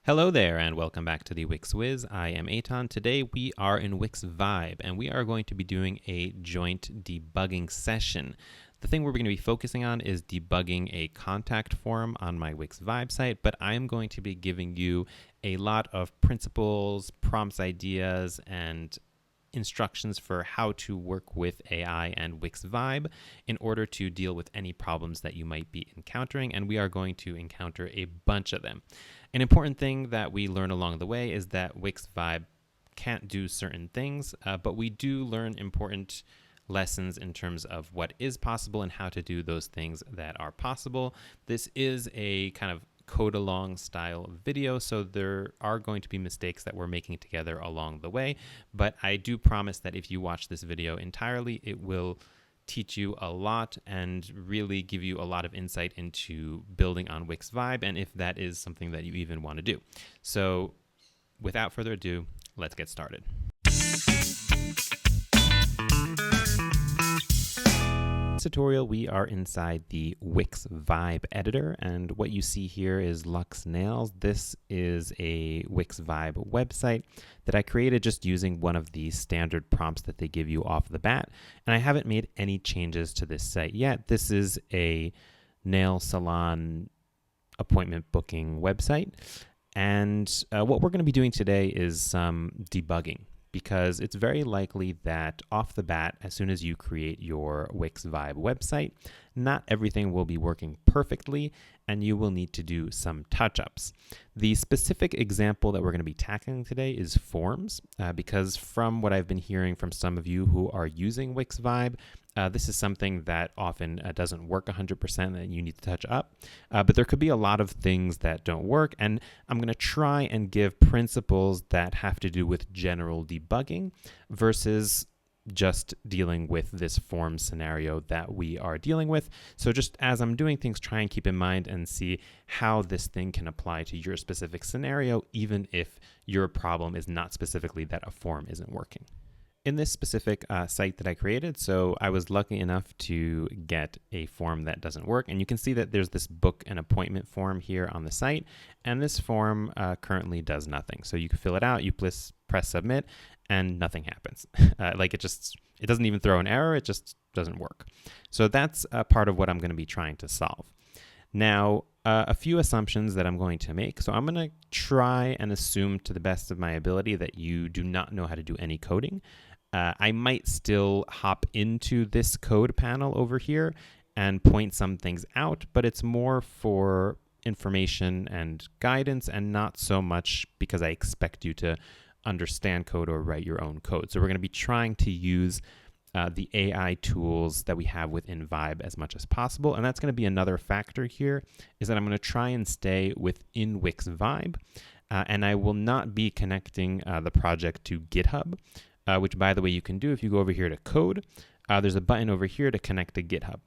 Hello there and welcome back to the Wix Wiz. I am Eitan. Today we are in Wix Vibe and we are going to be doing a joint debugging session. The thing we're going to be focusing on is debugging a contact form on my Wix Vibe site, but I'm going to be giving you a lot of principles, prompts, ideas, and instructions for how to work with AI and Wix Vibe in order to deal with any problems that you might be encountering, and we are going to encounter a bunch of them. An important thing that we learn along the way is that Wix Vibe can't do certain things, but we do learn important lessons in terms of what is possible and how to do those things that are possible. This is a kind of code along style video, so there are going to be mistakes that we're making together along the way, but I do promise that if you watch this video entirely, it will teach you a lot and really give you a lot of insight into building on Wix Vibe, and if that is something that you even want to do. So without further ado, let's get started. In this tutorial, we are inside the Wix Vibe editor, and what you see here is Lux Nails. This is a Wix Vibe website that I created just using one of the standard prompts that they give you off the bat, and I haven't made any changes to this site yet. This is a nail salon appointment booking website, and what we're going to be doing today is some debugging, because it's very likely that off the bat, as soon as you create your Wix Vibe website, not everything will be working perfectly, and you will need to do some touch-ups. The specific example that we're going to be tackling today is forms, because from what I've been hearing from some of you who are using Wix Vibe, this is something that often doesn't work 100% that you need to touch up, but there could be a lot of things that don't work, and I'm going to try and give principles that have to do with general debugging versus just dealing with this form scenario that we are dealing with. So just as I'm doing things, try and keep in mind and see how this thing can apply to your specific scenario, even if your problem is not specifically that a form isn't working. In this specific site that I created, so I was lucky enough to get a form that doesn't work, and you can see that there's this book an appointment form here on the site, and this form currently does nothing. So you can fill it out, you press submit, and nothing happens. It doesn't even throw an error, it just doesn't work. So that's part of what I'm going to be trying to solve. Now, a few assumptions that I'm going to make. So I'm going to try and assume to the best of my ability that you do not know how to do any coding. I might still hop into this code panel over here and point some things out, but it's more for information and guidance and not so much because I expect you to understand code or write your own code. So we're going to be trying to use the AI tools that we have within Vibe as much as possible. And that's going to be another factor here, is that I'm going to try and stay within Wix Vibe. And I will not be connecting the project to GitHub, which, by the way, you can do if you go over here to code. There's a button over here to connect to GitHub.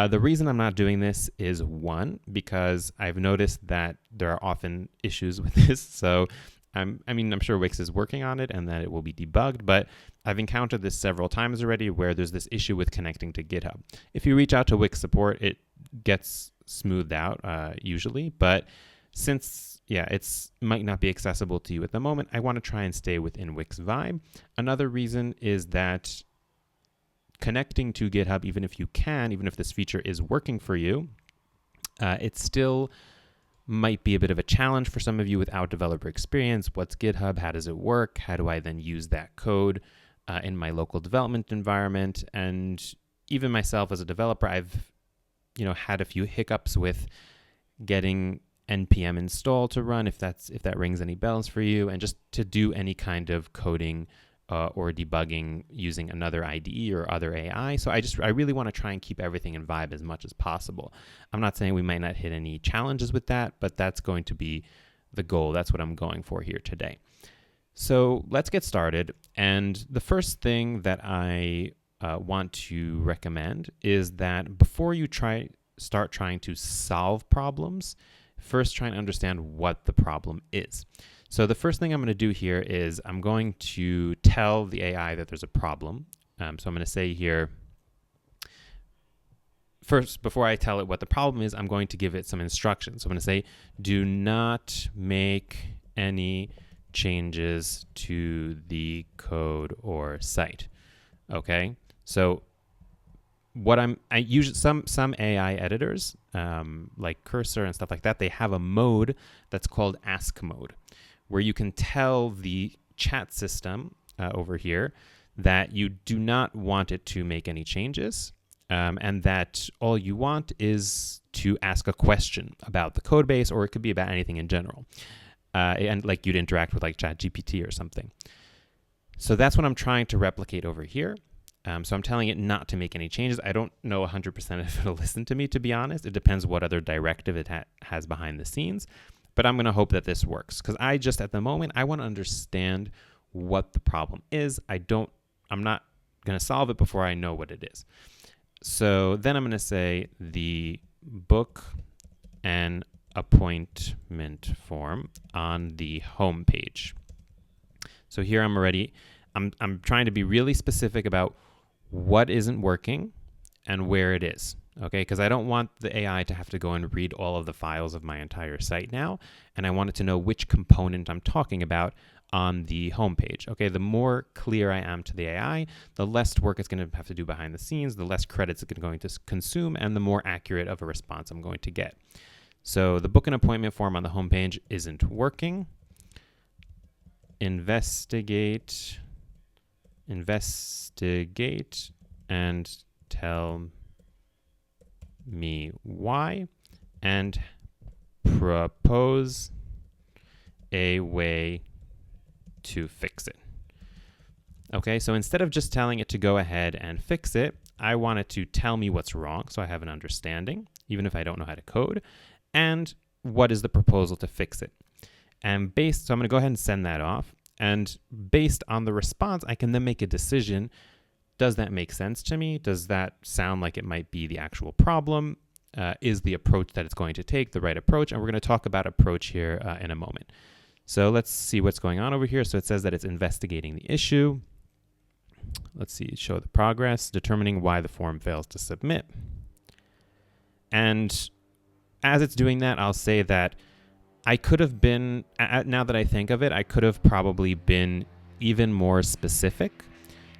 The reason I'm not doing this is, one, because I've noticed that there are often issues with this. So I'm sure Wix is working on it and that it will be debugged, but I've encountered this several times already where there's this issue with connecting to GitHub. If you reach out to Wix support, it gets smoothed out usually, but since it might not be accessible to you at the moment, I want to try and stay within Wix Vibe. Another reason is that connecting to GitHub, even if this feature is working for you, it still might be a bit of a challenge for some of you without developer experience. What's GitHub? How does it work? How do I then use that code in my local development environment? And even myself as a developer, I've had a few hiccups with getting npm install to run, if that rings any bells for you, and just to do any kind of coding or debugging using another IDE or other AI. So I really want to try and keep everything in Vibe as much as possible. I'm not saying we might not hit any challenges with that, but that's going to be the goal. That's what I'm going for here today. So let's get started. And the first thing that I want to recommend is that before you start trying to solve problems, first try and understand what the problem is. So the first thing I'm going to do here is I'm going to tell the AI that there's a problem. So I'm going to say here, first, before I tell it what the problem is, I'm going to give it some instructions. So I'm going to say, do not make any changes to the code or site. Okay, so what I use some AI editors like Cursor and stuff like that, they have a mode that's called ask mode, where you can tell the chat system over here that you do not want it to make any changes, and that all you want is to ask a question about the code base, or it could be about anything in general, and like you'd interact with like ChatGPT or something. So that's what I'm trying to replicate over here. So I'm telling it not to make any changes. I don't know 100% if it'll listen to me, to be honest. It depends what other directive it has behind the scenes. But I'm going to hope that this works, because I just, at the moment, I want to understand what the problem is. I'm not going to solve it before I know what it is. So then I'm going to say the book an appointment form on the home page. So here I'm trying to be really specific about what isn't working and where it is, okay? Because I don't want the AI to have to go and read all of the files of my entire site now, and I want it to know which component I'm talking about on the home page. Okay, the more clear I am to the AI, the less work it's going to have to do behind the scenes, the less credits it's going to consume, and the more accurate of a response I'm going to get. So the book an appointment form on the home page isn't working. Investigate and tell me why, and propose a way to fix it. Okay, so instead of just telling it to go ahead and fix it, I want it to tell me what's wrong, so I have an understanding, even if I don't know how to code, and what is the proposal to fix it. And so I'm going to go ahead and send that off. And based on the response, I can then make a decision. Does that make sense to me? Does that sound like it might be the actual problem? Is the approach that it's going to take the right approach? And we're going to talk about approach here in a moment. So let's see what's going on over here. So it says that it's investigating the issue. Let's see, show the progress, determining why the form fails to submit. And as it's doing that, I'll say that I could have been, now that I think of it, I could have probably been even more specific.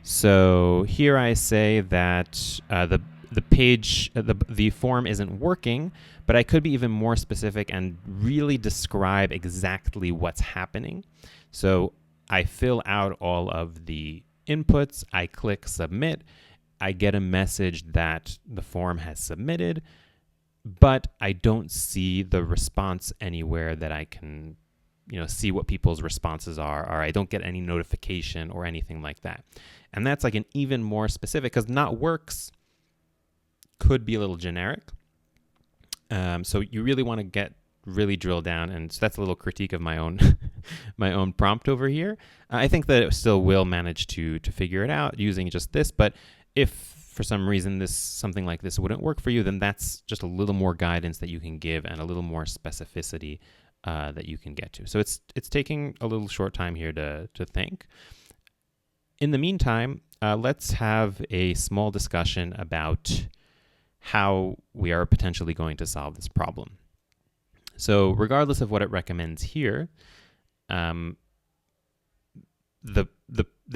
So here I say that the form isn't working, but I could be even more specific and really describe exactly what's happening. So I fill out all of the inputs, I click submit, I get a message that the form has submitted, but I don't see the response anywhere that I can, see what people's responses are, or I don't get any notification or anything like that. And that's like an even more specific, because not works could be a little generic. So you really want to really drill down, and so that's a little critique of my own my own prompt over here. I think that it still will manage to figure it out using just this, but if for some reason something like this wouldn't work for you, then that's just a little more guidance that you can give and a little more specificity that you can get to. So it's taking a little short time here to think. In the meantime, let's have a small discussion about how we are potentially going to solve this problem. So regardless of what it recommends here, the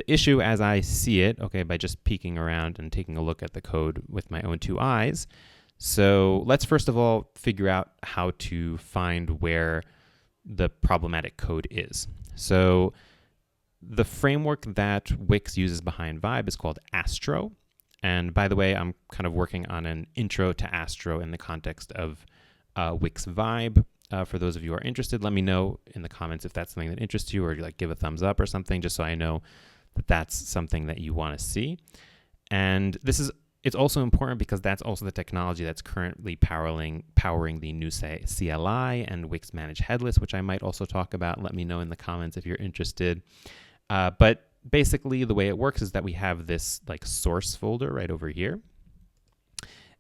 issue as I see it, okay, by just peeking around and taking a look at the code with my own two eyes. So let's first of all figure out how to find where the problematic code is. So the framework that Wix uses behind Vibe is called Astro. And by the way, I'm kind of working on an intro to Astro in the context of Wix Vibe. For those of you who are interested, let me know in the comments if that's something that interests you, or give a thumbs up or something, just so I know that that's something that you want to see. And it's also important because that's also the technology that's currently powering the new CLI and Wix Manage Headless, which I might also talk about. Let me know in the comments if you're interested. But basically the way it works is that we have this source folder right over here.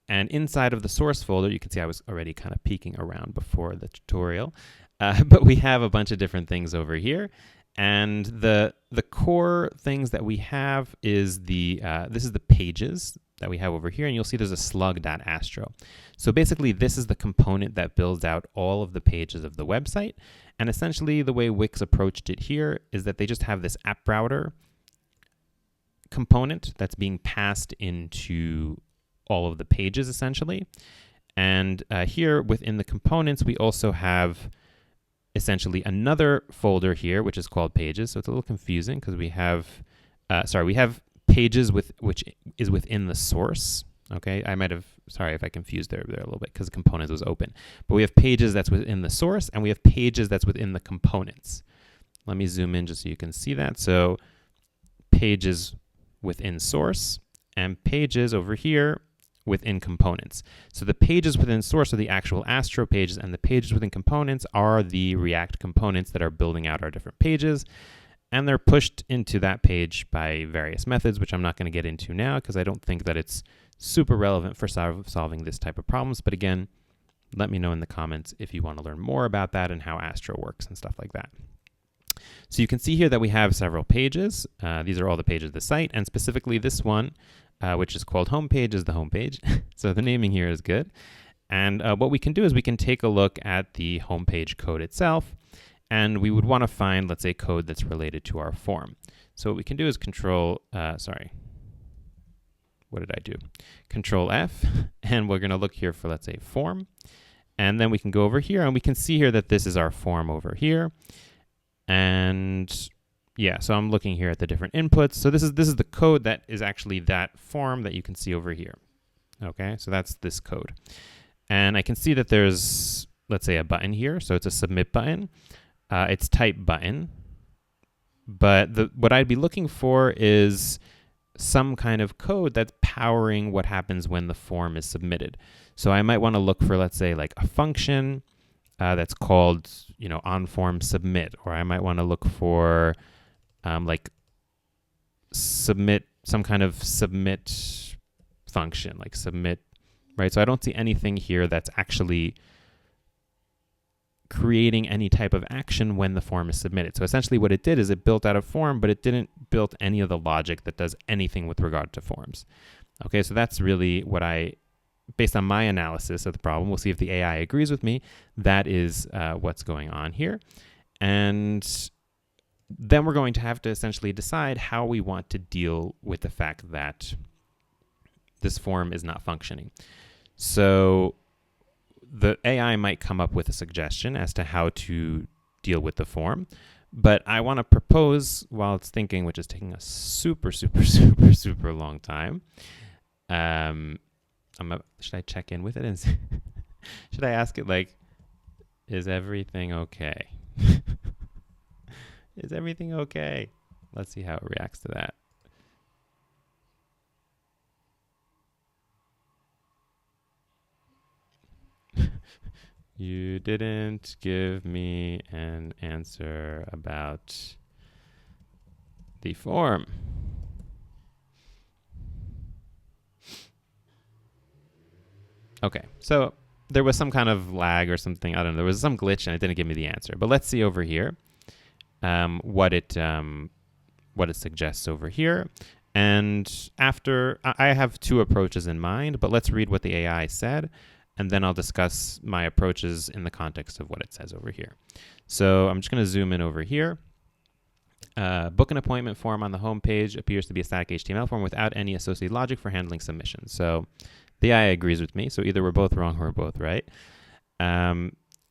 And inside of the source folder, you can see I was already kind of peeking around before the tutorial, but we have a bunch of different things over here. And the core things that we have is this is the pages that we have over here, and you'll see there's a slug.astro. So basically, this is the component that builds out all of the pages of the website. And essentially, the way Wix approached it here is that they just have this app router component that's being passed into all of the pages, essentially. And here within the components, we also have essentially another folder here, which is called pages. So it's a little confusing because we have, we have pages which is within the source. Okay, I might have, sorry if I confused there a little bit because the components was open. But we have pages that's within the source, and we have pages that's within the components. Let me zoom in just so you can see that. So pages within source and pages over here within components. So the pages within source are the actual Astro pages, and the pages within components are the React components that are building out our different pages. And they're pushed into that page by various methods, which I'm not going to get into now because I don't think that it's super relevant for solving this type of problems. But again, let me know in the comments if you want to learn more about that and how Astro works and stuff like that. So you can see here that we have several pages. These are all the pages of the site, and specifically this one, which is called homepage, is the homepage. So the naming here is good. And what we can do is we can take a look at the homepage code itself, and we would want to find, let's say, code that's related to our form. So what we can do is Control F, and we're going to look here for, let's say, form. And then we can go over here, and we can see here that this is our form over here. And yeah, so I'm looking here at the different inputs. So this is the code that is actually that form that you can see over here. Okay, so that's this code. And I can see that there's, let's say, a button here. So it's a submit button. It's type button. But what I'd be looking for is some kind of code that's powering what happens when the form is submitted. So I might want to look for, let's say, like a function that's called, on form submit, or I might want to look for like submit, some kind of submit function, like submit, right? So I don't see anything here that's actually creating any type of action when the form is submitted. So essentially what it did is it built out a form, but it didn't build any of the logic that does anything with regard to forms. Okay, so that's really what based on my analysis of the problem, we'll see if the AI agrees with me, that is what's going on here. And then we're going to have to essentially decide how we want to deal with the fact that this form is not functioning. So the AI might come up with a suggestion as to how to deal with the form, but I want to propose while it's thinking, which is taking a super long time. Should I check in with it and should I ask it like, is everything okay? Is everything okay? Let's see how it reacts to that. You didn't give me an answer about the form. Okay, so there was some kind of lag or something. I don't know. There was some glitch and it didn't give me the answer. But let's see over here what it suggests over here. And after, I have two approaches in mind, but let's read what the AI said, and then I'll discuss my approaches in the context of what it says over here. So I'm just going to zoom in over here. Book an appointment form on the home page appears to be a static HTML form without any associated logic for handling submissions. So the AI agrees with me. So either we're both wrong or we're both right.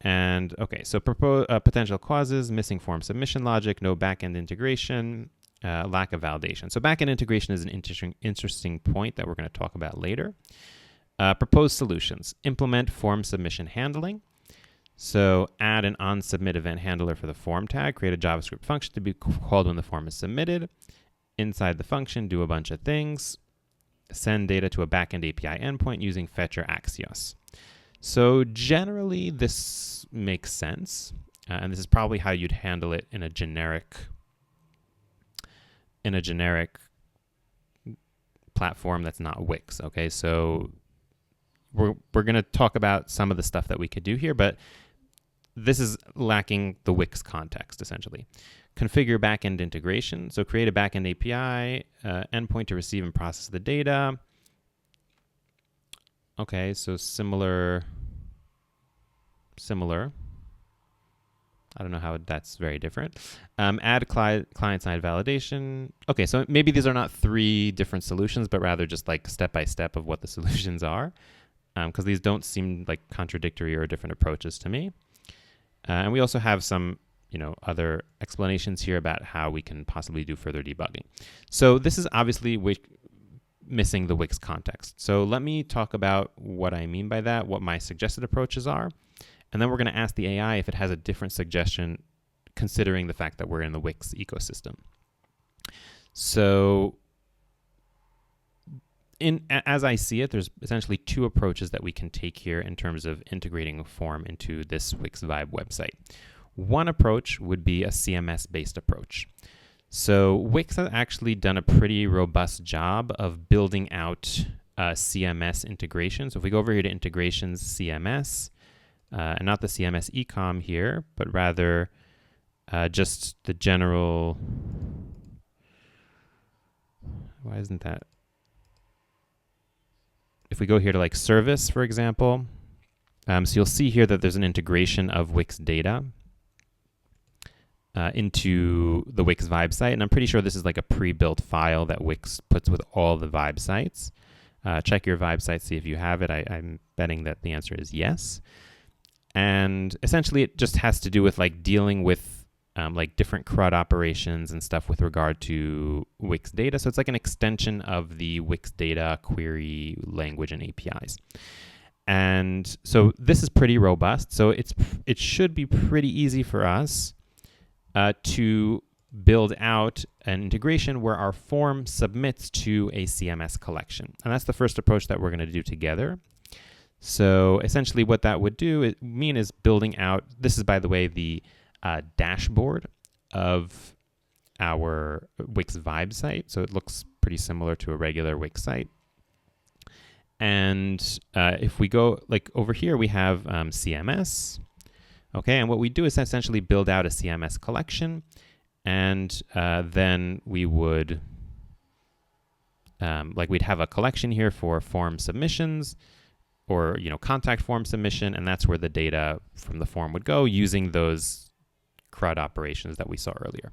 And okay, so potential causes: missing form submission logic, no backend integration, lack of validation. So backend integration is an interesting point that we're going to talk about later. Proposed solutions: implement form submission handling. So add an onSubmit event handler for the form tag. Create a JavaScript function to be called when the form is submitted. Inside the function, do a bunch of things. Send data to a backend API endpoint using fetch or Axios. So generally, this makes sense. And this is probably how you'd handle it in a generic platform that's not Wix. Okay, so we're going to talk about some of the stuff that we could do here, but this is lacking the Wix context, essentially. Configure backend integration. So create a backend API, endpoint to receive and process the data. Okay, so similar. I don't know how that's very different. Add client-side validation. Okay, so maybe these are not 3 different solutions, but rather just like step-by-step of what the solutions are, because these don't seem like contradictory or different approaches to me. And we also have some, other explanations here about how we can possibly do further debugging. So this is obviously missing the Wix context. So let me talk about what I mean by that, what my suggested approaches are. And then we're going to ask the AI if it has a different suggestion, considering the fact that we're in the Wix ecosystem. So as I see it, there's essentially 2 approaches that we can take here in terms of integrating a form into this Wix Vibe website. One approach would be a CMS-based approach. So Wix has actually done a pretty robust job of building out CMS integration. So if we go over here to integrations, CMS, and not the CMS ecom here, but rather just the general, why isn't that? If we go here to like service, for example, so you'll see here that there's an integration of Wix data into the Wix Vibe site. And I'm pretty sure this is like a pre-built file that Wix puts with all the Vibe sites. Check your Vibe site, see if you have it. I'm betting that the answer is yes. And essentially it just has to do with like dealing with like different CRUD operations and stuff with regard to Wix data. So it's like an extension of the Wix data query language and APIs. And so this is pretty robust. So it should be pretty easy for us to build out an integration where our form submits to a CMS collection. And that's the first approach that we're going to do together. So essentially what that would mean is building out, this is by the way the dashboard of our Wix Vibe site. So it looks pretty similar to a regular Wix site. And if we go like over here, we have CMS. Okay, and what we do is essentially build out a CMS collection, and then we would, we'd have a collection here for form submissions, or contact form submission, and that's where the data from the form would go using those CRUD operations that we saw earlier.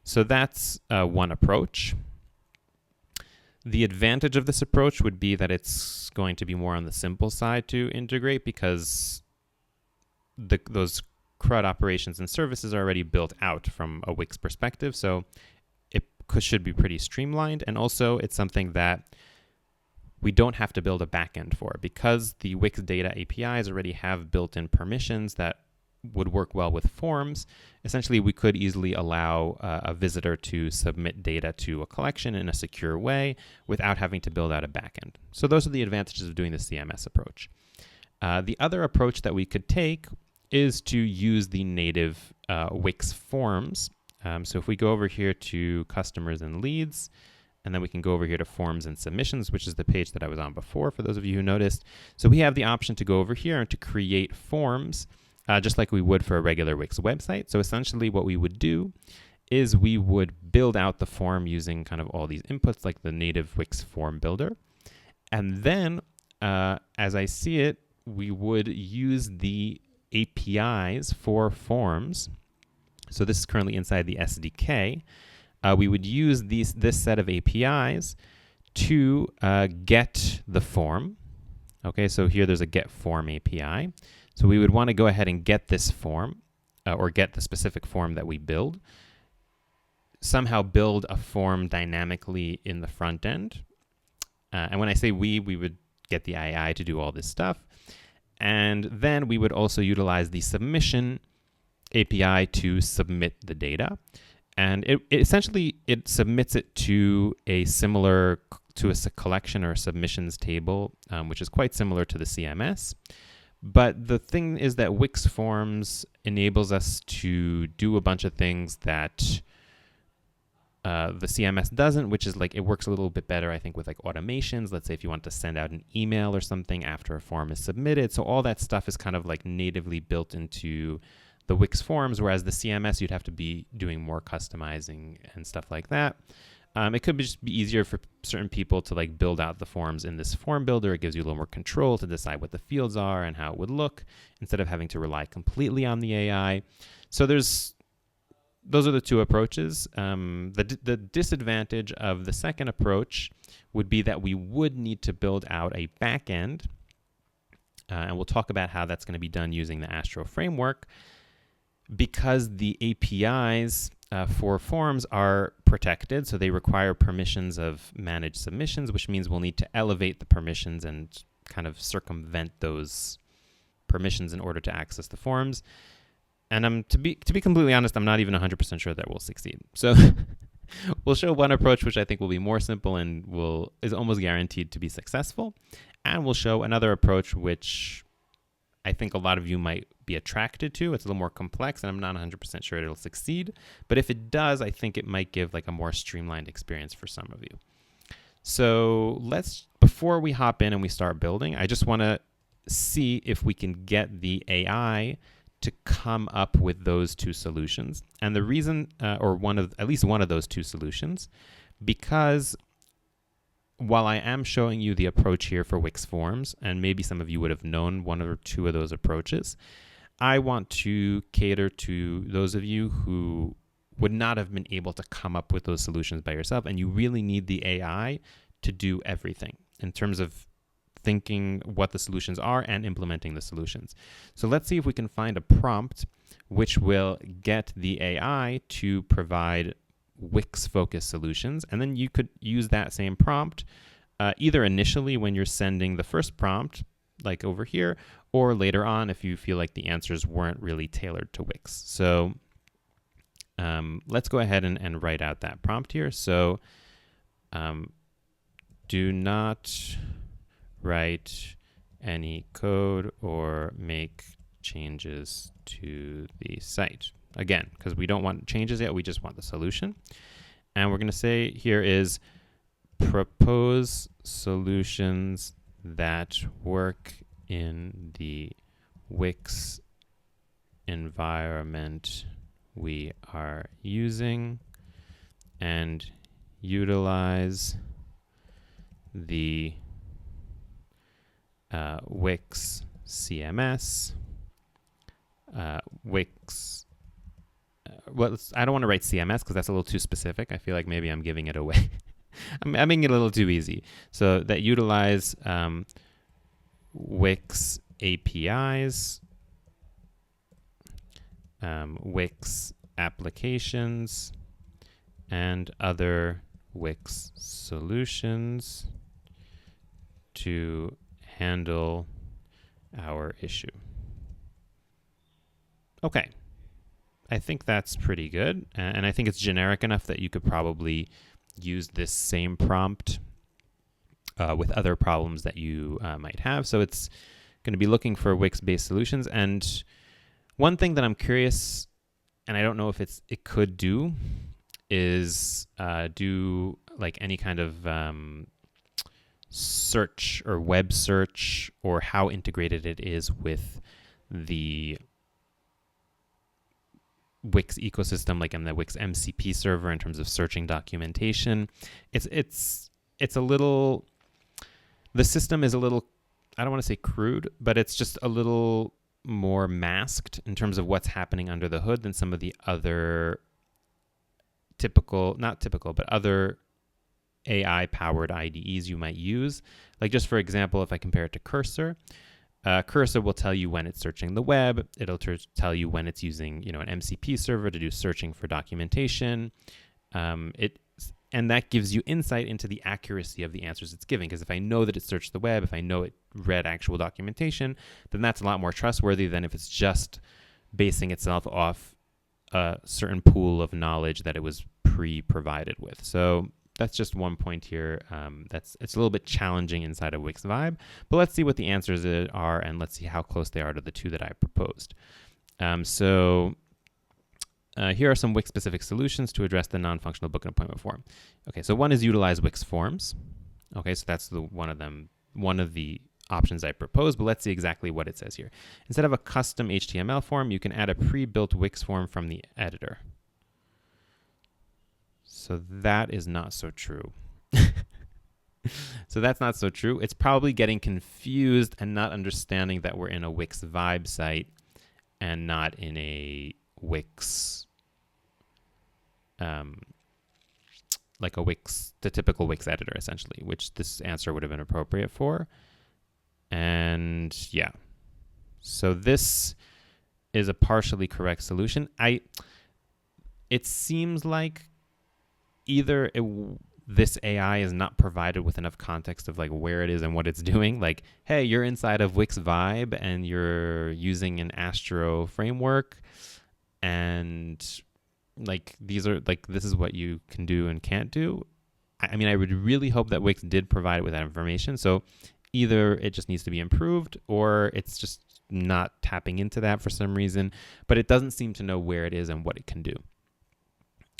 So that's one approach. The advantage of this approach would be that it's going to be more on the simple side to integrate, because those CRUD operations and services are already built out from a Wix perspective, so it should be pretty streamlined. And also it's something that we don't have to build a backend for, because the Wix data APIs already have built-in permissions that would work well with forms. Essentially, we could easily allow a visitor to submit data to a collection in a secure way without having to build out a backend. So those are the advantages of doing the CMS approach. The other approach that we could take is to use the native Wix Forms. So if we go over here to customers and leads, and then we can go over here to forms and submissions, which is the page that I was on before, for those of you who noticed. So we have the option to go over here and to create forms, just like we would for a regular Wix website. So essentially what we would do is we would build out the form using kind of all these inputs, like the native Wix form builder. And then, as I see it, we would use the APIs for forms. So this is currently inside the SDK. We would use this set of APIs to get the form. Okay, so here there's a get form API. So we would want to go ahead and get this form, or get the specific form that we build, somehow build a form dynamically in the front end. And when I say we would get the AI to do all this stuff. And then we would also utilize the submission API to submit the data. And it essentially submits it to a collection or a submissions table, which is quite similar to the CMS. But the thing is that Wix Forms enables us to do a bunch of things that The CMS doesn't, which is like it works a little bit better, I think, with like automations. Let's say if you want to send out an email or something after a form is submitted. So all that stuff is kind of like natively built into the Wix Forms, whereas the CMS, you'd have to be doing more customizing and stuff like that. It could just be easier for certain people to like build out the forms in this form builder. It gives you a little more control to decide what the fields are and how it would look instead of having to rely completely on the AI. So those are the two approaches. The disadvantage of the second approach would be that we would need to build out a backend. And we'll talk about how that's going to be done using the Astro framework, because the APIs for forms are protected. So they require permissions of managed submissions, which means we'll need to elevate the permissions and kind of circumvent those permissions in order to access the forms. And to be completely honest, I'm not even 100% sure that we'll succeed. So we'll show one approach which I think will be more simple and is almost guaranteed to be successful. And we'll show another approach which I think a lot of you might be attracted to. It's a little more complex, and I'm not 100% sure it'll succeed. But if it does, I think it might give like a more streamlined experience for some of you. So before we hop in and we start building, I just want to see if we can get the AI to come up with those two solutions. And the reason, or at least one of those two solutions, because while I am showing you the approach here for Wix Forms, and maybe some of you would have known one or two of those approaches, I want to cater to those of you who would not have been able to come up with those solutions by yourself, and you really need the AI to do everything in terms of thinking what the solutions are and implementing the solutions. So let's see if we can find a prompt which will get the AI to provide Wix-focused solutions. And then you could use that same prompt either initially when you're sending the first prompt, like over here, or later on if you feel like the answers weren't really tailored to Wix. So let's go ahead and write out that prompt here. So do not write any code or make changes to the site. Again, because we don't want changes yet, we just want the solution. And we're going to say here is propose solutions that work in the Wix environment we are using and utilize the Wix CMS, Wix. Well, I don't want to write CMS because that's a little too specific. I feel like maybe I'm giving it away. I'm making it a little too easy. So that utilize Wix APIs, Wix applications, and other Wix solutions to handle our issue. Okay. I think that's pretty good. And I think it's generic enough that you could probably use this same prompt with other problems that you might have. So it's going to be looking for Wix-based solutions. And one thing that I'm curious, and I don't know if it could do, is do like any kind of search or web search, or how integrated it is with the Wix ecosystem, like in the Wix MCP server in terms of searching documentation. It's a little, the system is a little, I don't want to say crude, but it's just a little more masked in terms of what's happening under the hood than some of the other other AI-powered IDEs you might use. Like just for example, if I compare it to Cursor, Cursor will tell you when it's searching the web. It'll tell you when it's using, an MCP server to do searching for documentation. And that gives you insight into the accuracy of the answers it's giving. Because if I know that it searched the web, if I know it read actual documentation, then that's a lot more trustworthy than if it's just basing itself off a certain pool of knowledge that it was pre-provided with. So that's just one point here. It's a little bit challenging inside of Wix Vibe, but let's see what the answers are, and let's see how close they are to the two that I proposed. So here are some Wix-specific solutions to address the non-functional book and appointment form. Okay, so one is utilize Wix Forms. Okay, so that's one of the options I propose, but let's see exactly what it says here. Instead of a custom HTML form, you can add a pre-built Wix form from the editor. So that is not so true. So that's not so true. It's probably getting confused and not understanding that we're in a Wix Vibe site and not in a Wix, like the typical Wix editor, essentially, which this answer would have been appropriate for. And yeah, so this is a partially correct solution. It seems like either this AI is not provided with enough context of like where it is and what it's doing. Like, hey, you're inside of Wix Vibe and you're using an Astro framework, and like this is what you can do and can't do. I mean, I would really hope that Wix did provide it with that information. So either it just needs to be improved or it's just not tapping into that for some reason, but it doesn't seem to know where it is and what it can do.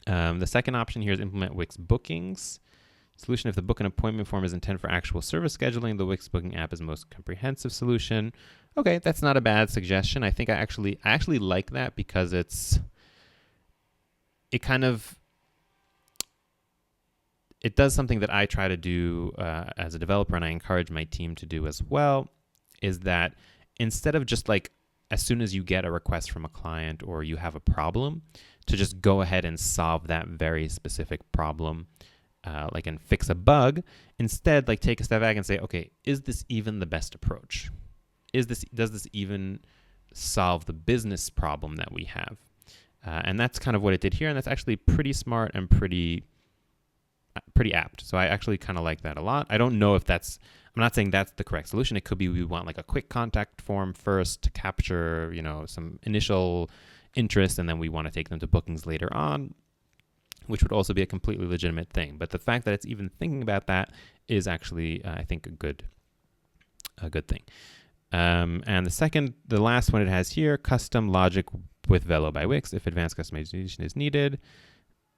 The second option here is implement Wix bookings. Solution: if the book and appointment form is intended for actual service scheduling, the Wix booking app is the most comprehensive solution. Okay, that's not a bad suggestion. I think I actually like that because it does something that I try to do as a developer, and I encourage my team to do as well, is that instead of just like as soon as you get a request from a client or you have a problem, to just go ahead and solve that very specific problem, like and fix a bug. Instead, like take a step back and say, okay, is this even the best approach? Does this even solve the business problem that we have? And that's kind of what it did here, and that's actually pretty smart and pretty apt. So I actually kind of like that a lot. I don't know if I'm not saying that's the correct solution. It could be we want like a quick contact form first to capture, some initial interest, and then we want to take them to bookings later on, which would also be a completely legitimate thing. But the fact that it's even thinking about that is actually, I think, a good thing. And the last one it has here, custom logic with Velo by Wix if advanced customization is needed.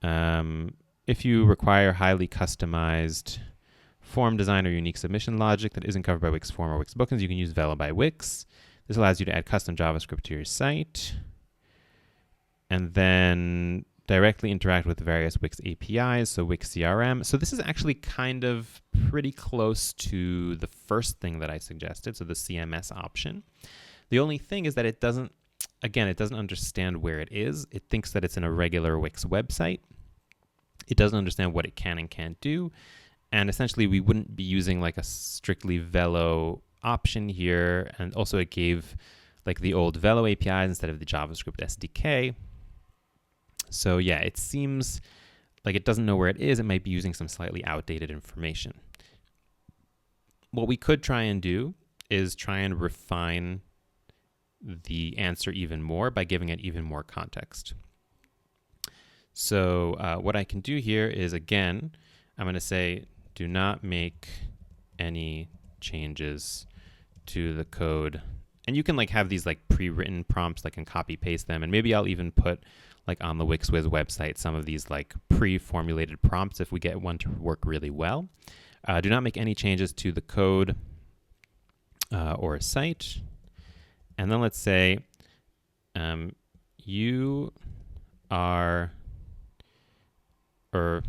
If you require highly customized form design or unique submission logic that isn't covered by Wix Form or Wix Bookings, you can use Velo by Wix. This allows you to add custom JavaScript to your site and then directly interact with various Wix APIs, so Wix CRM. So this is actually kind of pretty close to the first thing that I suggested, so the CMS option. The only thing is that it doesn't understand where it is. It thinks that it's in a regular Wix website. It doesn't understand what it can and can't do. And essentially, we wouldn't be using like a strictly Velo option here. And also it gave like the old Velo APIs instead of the JavaScript SDK. So yeah, it seems like it doesn't know where it is. It might be using some slightly outdated information. What we could try and do is try and refine the answer even more by giving it even more context. So what I can do here is, again, I'm going to say, do not make any changes to the code. And you can like have these like pre-written prompts, like and copy paste them. And maybe I'll even put like on the WixWiz website some of these like pre-formulated prompts if we get one to work really well. Do not make any changes to the code or site. And then let's say you are, or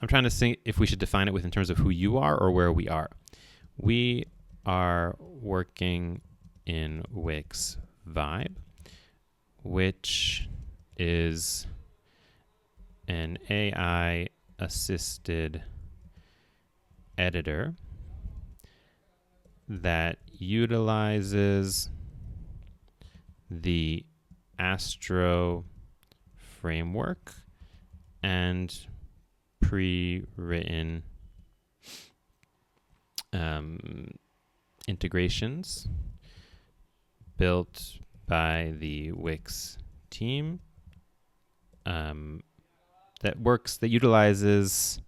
I'm trying to see if we should define it in terms of who you are or where we are. We are working in Wix Vibe, which is an AI-assisted editor that utilizes the Astro framework and pre-written integrations built by the Wix team that utilizes,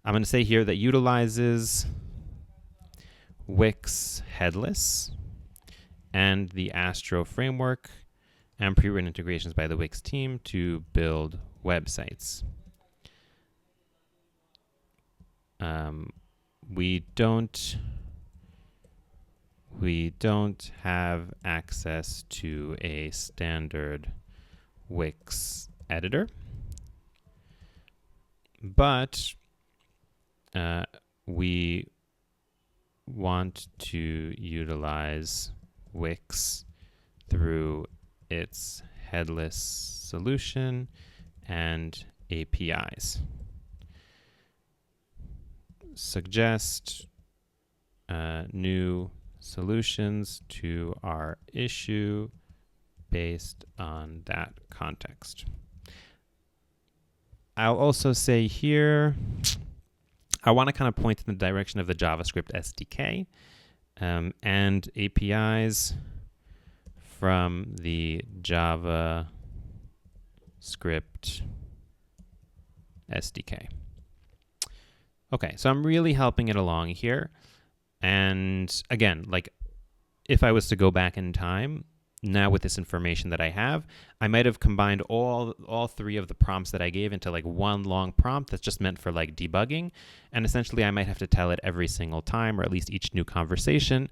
I'm going to say here, that utilizes Wix Headless and the Astro framework and pre-written integrations by the Wix team to build websites. We don't have access to a standard Wix editor, but we want to utilize Wix through its headless solution and APIs. Suggest new solutions to our issue based on that context. I'll also say here, I want to kind of point in the direction of the JavaScript SDK and APIs from the JavaScript SDK. Okay, so I'm really helping it along here. And again, like if I was to go back in time, now with this information that I have, I might have combined all three of the prompts that I gave into like one long prompt that's just meant for like debugging. And essentially I might have to tell it every single time, or at least each new conversation,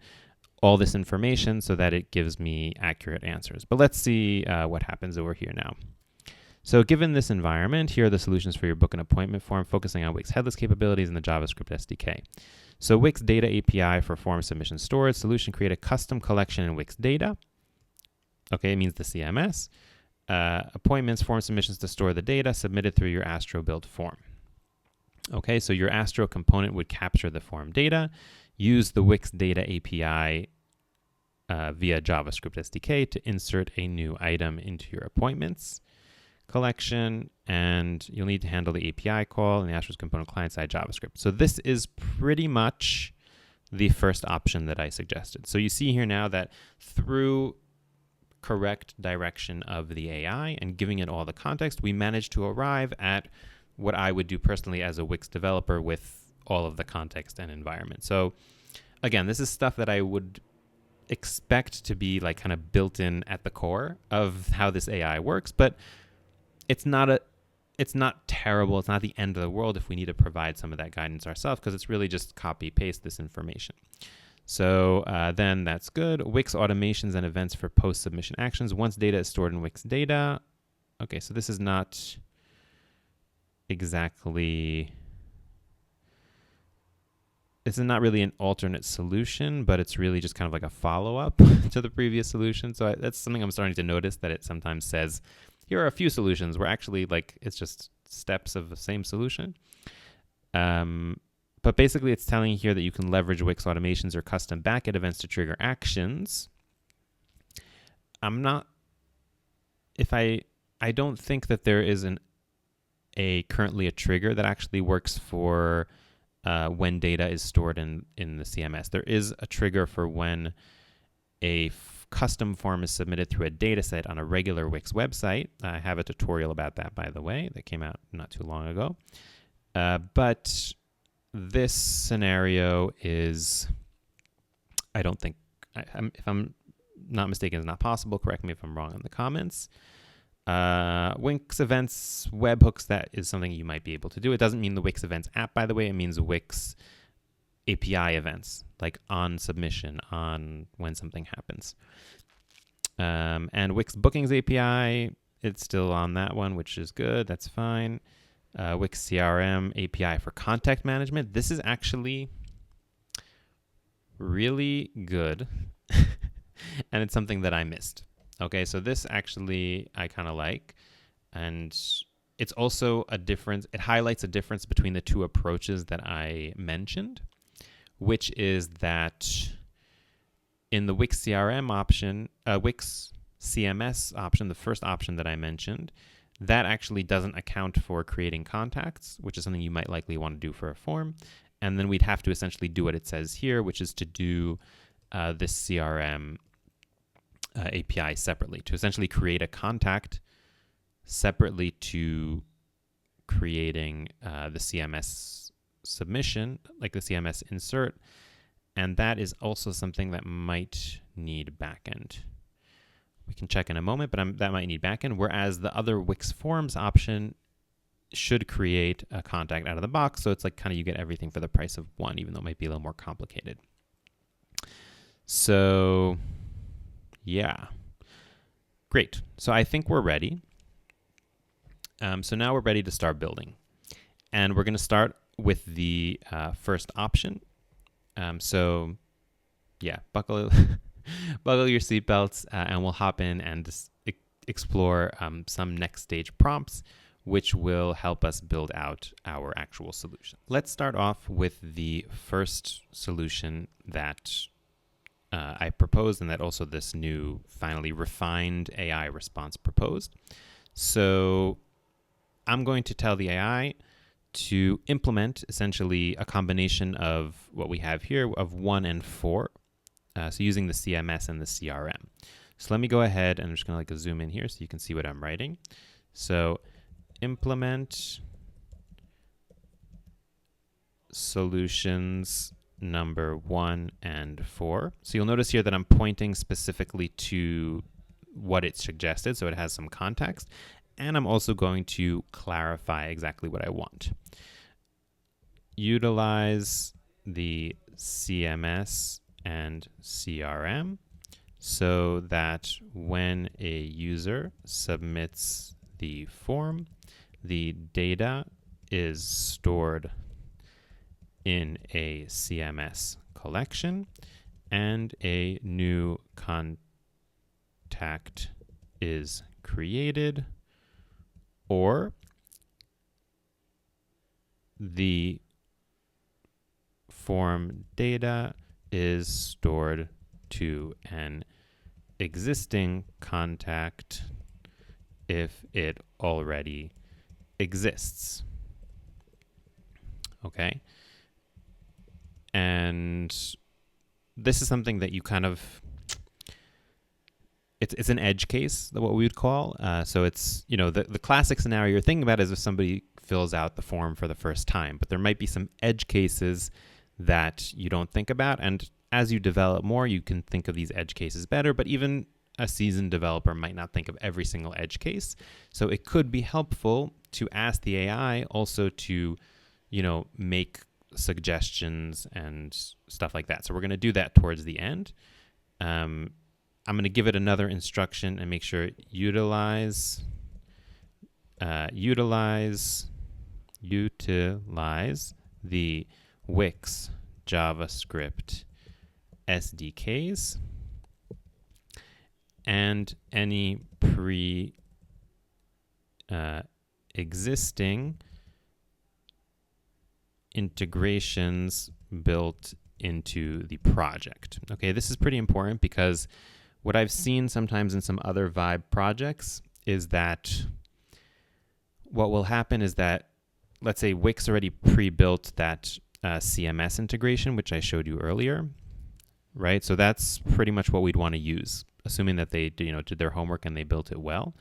all this information so that it gives me accurate answers. But let's see what happens over here now. So given this environment, here are the solutions for your book and appointment form, focusing on Wix headless capabilities in the JavaScript SDK. So Wix data API for form submission storage. Solution, create a custom collection in Wix data. Okay, it means the CMS. Appointments, form submissions to store the data submitted through your Astro build form. Okay, so your Astro component would capture the form data, use the Wix data API via JavaScript SDK to insert a new item into your appointments collection, and you'll need to handle the API call in the Astro's component client-side JavaScript. So this is pretty much the first option that I suggested. So you see here now that through correct direction of the AI and giving it all the context, we managed to arrive at what I would do personally as a Wix developer with all of the context and environment. So again, this is stuff that I would expect to be like kind of built in at the core of how this AI works, but it's not terrible. It's not the end of the world if we need to provide some of that guidance ourselves, because it's really just copy paste this information. So then that's good. Wix automations and events for post-submission actions. Once data is stored in Wix data. Okay, so this is not exactly, this is not really an alternate solution, but it's really just kind of like a follow-up to the previous solution. So that's something I'm starting to notice, that it sometimes says, here are a few solutions, where actually like it's just steps of the same solution. But basically it's telling you here that you can leverage Wix automations or custom backend events to trigger actions. I don't think that there is currently a trigger that actually works for when data is stored in the CMS. There is a trigger for when a custom form is submitted through a dataset on a regular Wix website. I have a tutorial about that, by the way, that came out not too long ago. But this scenario is, I don't think, if I'm not mistaken, is not possible. Correct me if I'm wrong in the comments. Wix events, webhooks, that is something you might be able to do. It doesn't mean the Wix events app, by the way. It means Wix API events, like on submission, on when something happens. And Wix bookings API, it's still on that one, which is good. That's fine. Wix CRM API for contact management. This is actually really good. And it's something that I missed. Okay, so this actually I kind of like. And it's also a difference. It highlights a difference between the two approaches that I mentioned, which is that in the Wix CRM option, Wix CMS option, the first option that I mentioned, that actually doesn't account for creating contacts, which is something you might likely want to do for a form. And then we'd have to essentially do what it says here, which is to do this CRM API separately, to essentially create a contact separately to creating the CMS submission, like the CMS insert. And that is also something that might need backend. We can check in a moment, but that might need backend, whereas the other Wix Forms option should create a contact out of the box. So it's like kind of you get everything for the price of one, even though it might be a little more complicated. So yeah, great. So I think we're ready. So now we're ready to start building. And we're going to start with the first option. So yeah, buckle your seatbelts, and we'll hop in and just explore some next stage prompts, which will help us build out our actual solution. Let's start off with the first solution that I proposed, and that also this new, finally refined AI response proposed. So I'm going to tell the AI to implement essentially a combination of what we have here of 1 and 4. So using the CMS and the CRM. So let me go ahead and I'm just going to zoom in here so you can see what I'm writing. So implement solutions number 1 and 4. So you'll notice here that I'm pointing specifically to what it suggested, so it has some context. And I'm also going to clarify exactly what I want. Utilize the CMS and CRM so that when a user submits the form, the data is stored in a CMS collection and a new contact is created, or the form data is stored to an existing contact if it already exists. Okay. And this is something that you kind of, it's an edge case, what we would call. So it's, the classic scenario you're thinking about is if somebody fills out the form for the first time, but there might be some edge cases that you don't think about. And as you develop more, you can think of these edge cases better, but even a seasoned developer might not think of every single edge case. So it could be helpful to ask the AI also to, make suggestions and stuff like that. So we're going to do that towards the end. I'm going to give it another instruction and make sure utilize the Wix JavaScript SDKs and any existing integrations built into the project. Okay, this is pretty important because what I've seen sometimes in some other Vibe projects is that what will happen is that, let's say Wix already pre-built that CMS integration, which I showed you earlier, right? So that's pretty much what we'd want to use, assuming that they did their homework and they built it well.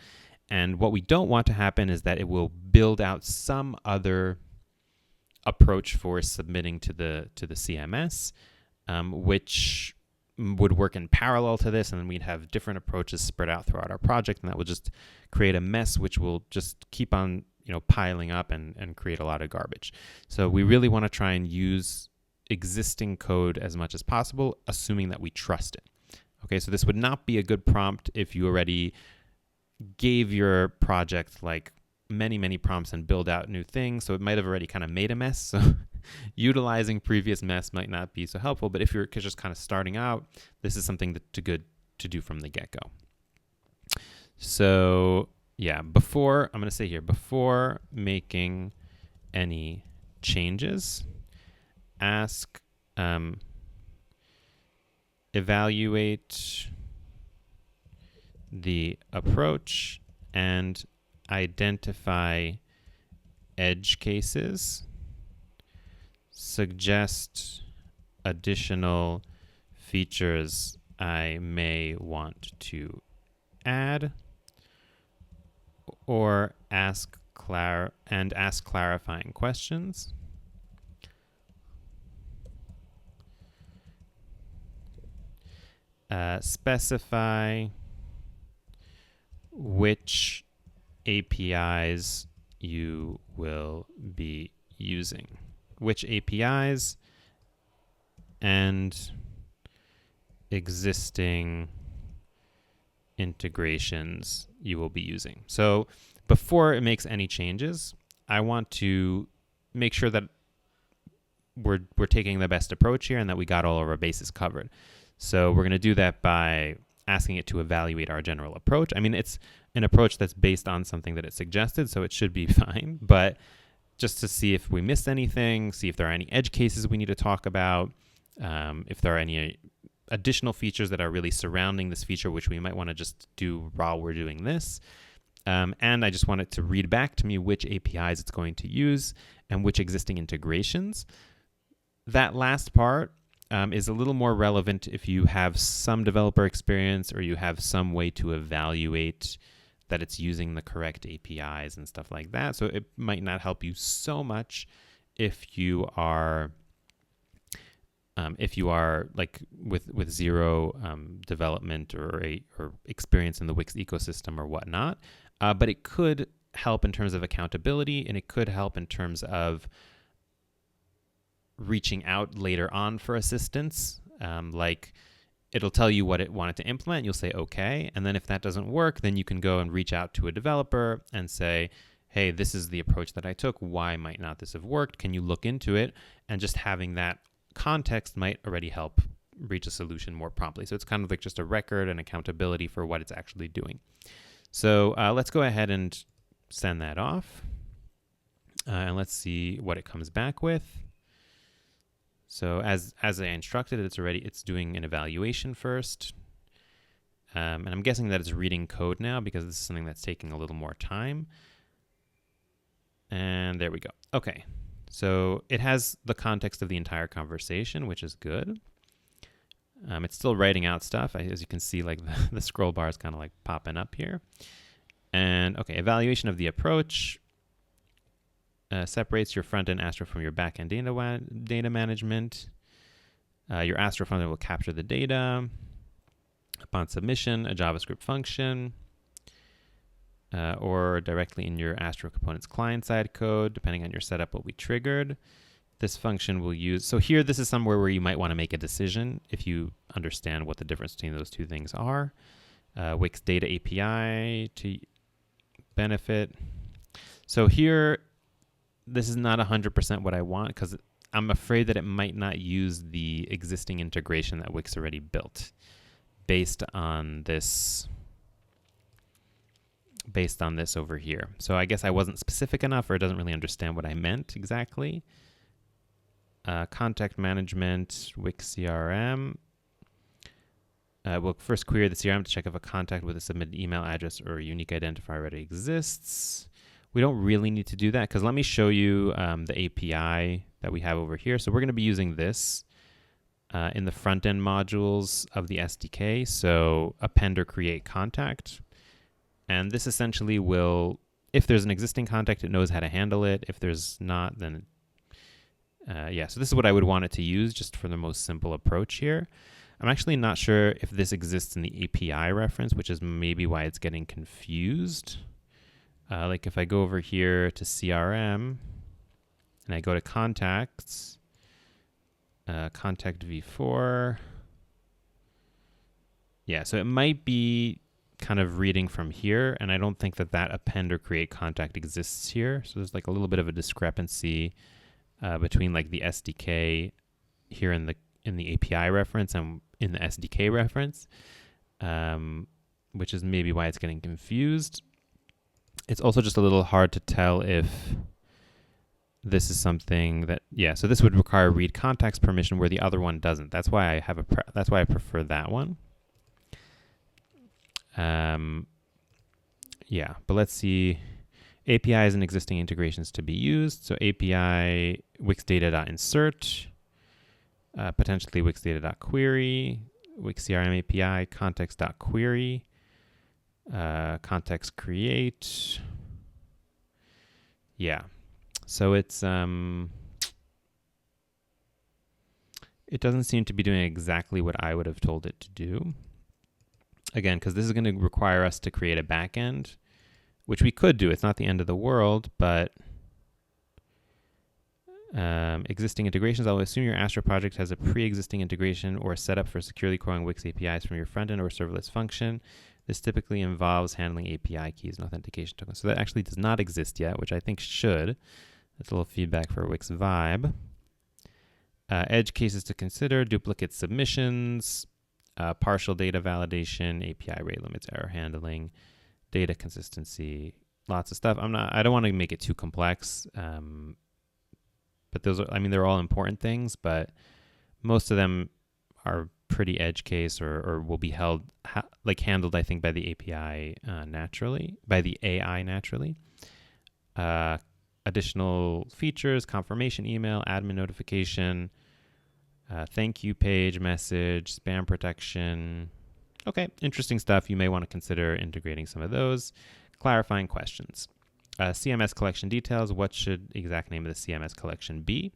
And what we don't want to happen is that it will build out some other approach for submitting to the CMS, which would work in parallel to this, and then we'd have different approaches spread out throughout our project, and that will just create a mess which will just keep on piling up and create a lot of garbage. So we really want to try and use existing code as much as possible, assuming that we trust it. Okay, so this would not be a good prompt if you already gave your project many prompts and build out new things, so it might have already kind of made a mess. So utilizing previous mess might not be so helpful, but if you're just kind of starting out, this is something good to do from the get-go. So yeah, before making any changes, ask, evaluate the approach and identify edge cases, suggest additional features I may want to add, or ask clarifying questions. Specify which APIs you will be using. Which APIs and existing integrations you will be using. So before it makes any changes, I want to make sure that we're taking the best approach here and that we got all of our bases covered. So we're going to do that by asking it to evaluate our general approach. I mean, it's an approach that's based on something that it suggested, so it should be fine. But just to see if we missed anything, see if there are any edge cases we need to talk about, if there are any additional features that are really surrounding this feature, which we might want to just do while we're doing this. And I just want it to read back to me which APIs it's going to use and which existing integrations. That last part is a little more relevant if you have some developer experience or you have some way to evaluate that it's using the correct APIs and stuff like that. So it might not help you so much if you are like with zero development or experience in the Wix ecosystem or whatnot. But it could help in terms of accountability, and it could help in terms of reaching out later on for assistance. Like it'll tell you what it wanted to implement. You'll say, okay. And then if that doesn't work, then you can go and reach out to a developer and say, hey, this is the approach that I took. Why might not this have worked? Can you look into it? And just having that context might already help reach a solution more promptly. So it's kind of like just a record and accountability for what it's actually doing. So let's go ahead and send that off. And let's see what it comes back with. So as I instructed, it's doing an evaluation first. And I'm guessing that it's reading code now because this is something that's taking a little more time. And there we go. Okay. So it has the context of the entire conversation, which is good. It's still writing out stuff. As you can see, like the scroll bar is kind of like popping up here. And okay, evaluation of the approach separates your front-end Astro from your back-end data management. Your Astro front-end will capture the data. Upon submission, a JavaScript function or directly in your Astro components client-side code, depending on your setup, will be triggered. This function will use, so here this is somewhere where you might want to make a decision if you understand what the difference between those two things are. Wix data API to benefit. So here, this is not 100% what I want because I'm afraid that it might not use the existing integration that Wix already built based on this over here. So I guess I wasn't specific enough, or it doesn't really understand what I meant exactly. Contact management, Wix CRM. We'll first query the CRM to check if a contact with a submitted email address or a unique identifier already exists. We don't really need to do that because let me show you the API that we have over here. So we're going to be using this in the front-end modules of the SDK. So append or create contact. And this essentially will, if there's an existing contact, it knows how to handle it. If there's not, then yeah, so this is what I would want it to use just for the most simple approach here. I'm actually not sure if this exists in the API reference, which is maybe why it's getting confused. Like if I go over here to CRM and I go to contacts, contact v4. Yeah, so it might be kind of reading from here, and I don't think that append or create contact exists here. So there's like a little bit of a discrepancy between like the SDK here in the API reference and in the SDK reference, which is maybe why it's getting confused. It's also just a little hard to tell if this is something that, yeah, so this would require read contacts permission where the other one doesn't. That's why I have that's why I prefer that one. Yeah, but let's see. APIs and existing integrations to be used. So API wixdata.insert, potentially wixdata.query, Wix CRM API, context.query, context create. Yeah, so it's it doesn't seem to be doing exactly what I would have told it to do. again, because this is going to require us to create a backend, which we could do. It's not the end of the world, but existing integrations. I'll assume your Astro project has a pre-existing integration or setup for securely calling Wix APIs from your frontend or serverless function. This typically involves handling API keys and authentication tokens. So that actually does not exist yet, which I think should. That's a little feedback for Wix Vibe. Edge cases to consider: duplicate submissions, partial data validation, API rate limits, error handling, data consistency, lots of stuff. I don't want to make it too complex. But those are, I mean, they're all important things, but most of them are pretty edge case or will be handled, I think, by the API naturally, by the AI naturally. Additional features: confirmation email, admin notification, thank you page, message, spam protection. Okay, interesting stuff. You may want to consider integrating some of those. Clarifying questions. CMS collection details. What should the exact name of the CMS collection be?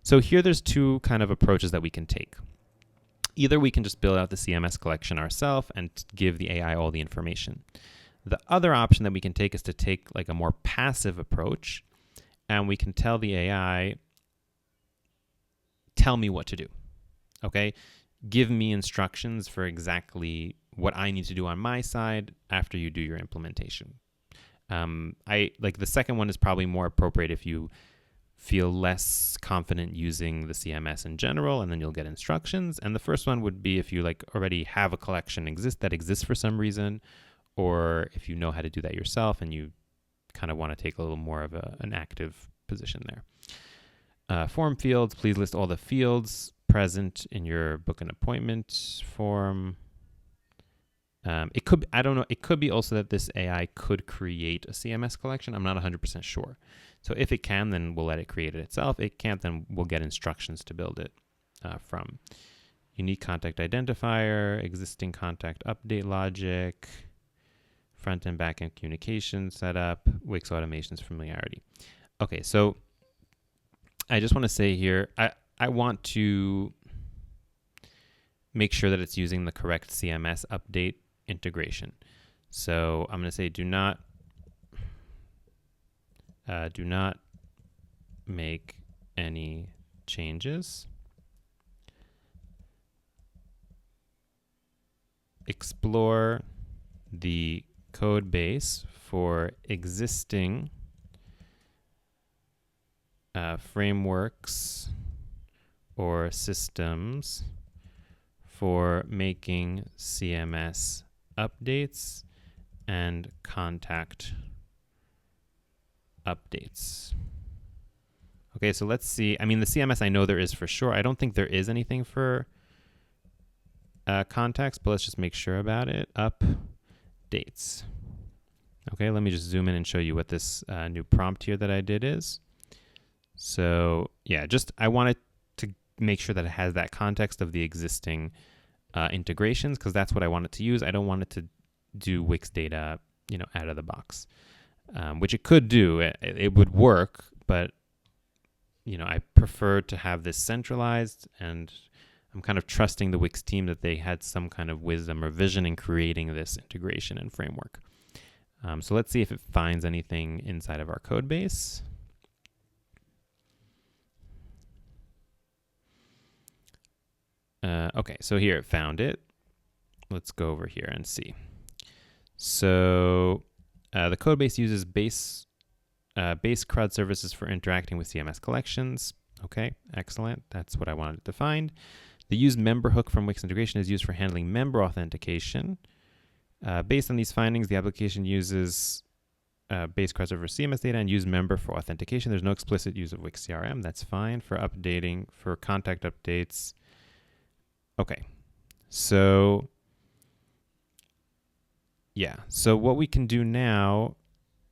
So here there's two kind of approaches that we can take. Either we can just build out the CMS collection ourselves and give the AI all the information. The other option that we can take is to take like a more passive approach, and we can tell the AI, tell me what to do. Okay? Give me instructions for exactly what I need to do on my side after you do your implementation. The second one is probably more appropriate if you feel less confident using the CMS in general, and then you'll get instructions. And the first one would be if you already have a collection that exists for some reason, or if you know how to do that yourself and you kind of want to take a little more of an active position there. Form fields: please list all the fields present in your book an appointment form. It could, I don't know, it could be also that this AI could create a CMS collection. I'm not 100% sure. So if it can, then we'll let it create it itself. It can't, then we'll get instructions to build it from. Unique contact identifier, existing contact update logic, front and back end communication setup, Wix automations familiarity. Okay, so I just want to say here, I want to make sure that it's using the correct CMS update integration. So I'm going to say do not make any changes. Explore the code base for existing frameworks or systems for making CMS updates and contact updates. Okay, so let's see. I mean, the CMS I know there is for sure. I don't think there is anything for contacts, but let's just make sure about it. Updates. Okay, let me just zoom in and show you what this new prompt here that I did is. So yeah, I wanted to make sure that it has that context of the existing integrations, because that's what I want it to use. I don't want it to do Wix data, out of the box, which it could do. It would work, but I prefer to have this centralized, and I'm kind of trusting the Wix team that they had some kind of wisdom or vision in creating this integration and framework. So let's see if it finds anything inside of our code base. Okay, so here it found it. Let's go over here and see. So the code base uses base CRUD services for interacting with CMS collections. Okay, excellent. That's what I wanted it to find. The use member hook from Wix integration is used for handling member authentication. Based on these findings, the application uses base CRUD server CMS data and use member for authentication. There's no explicit use of Wix CRM. That's fine. For updating, for contact updates. Okay, so yeah, so what we can do now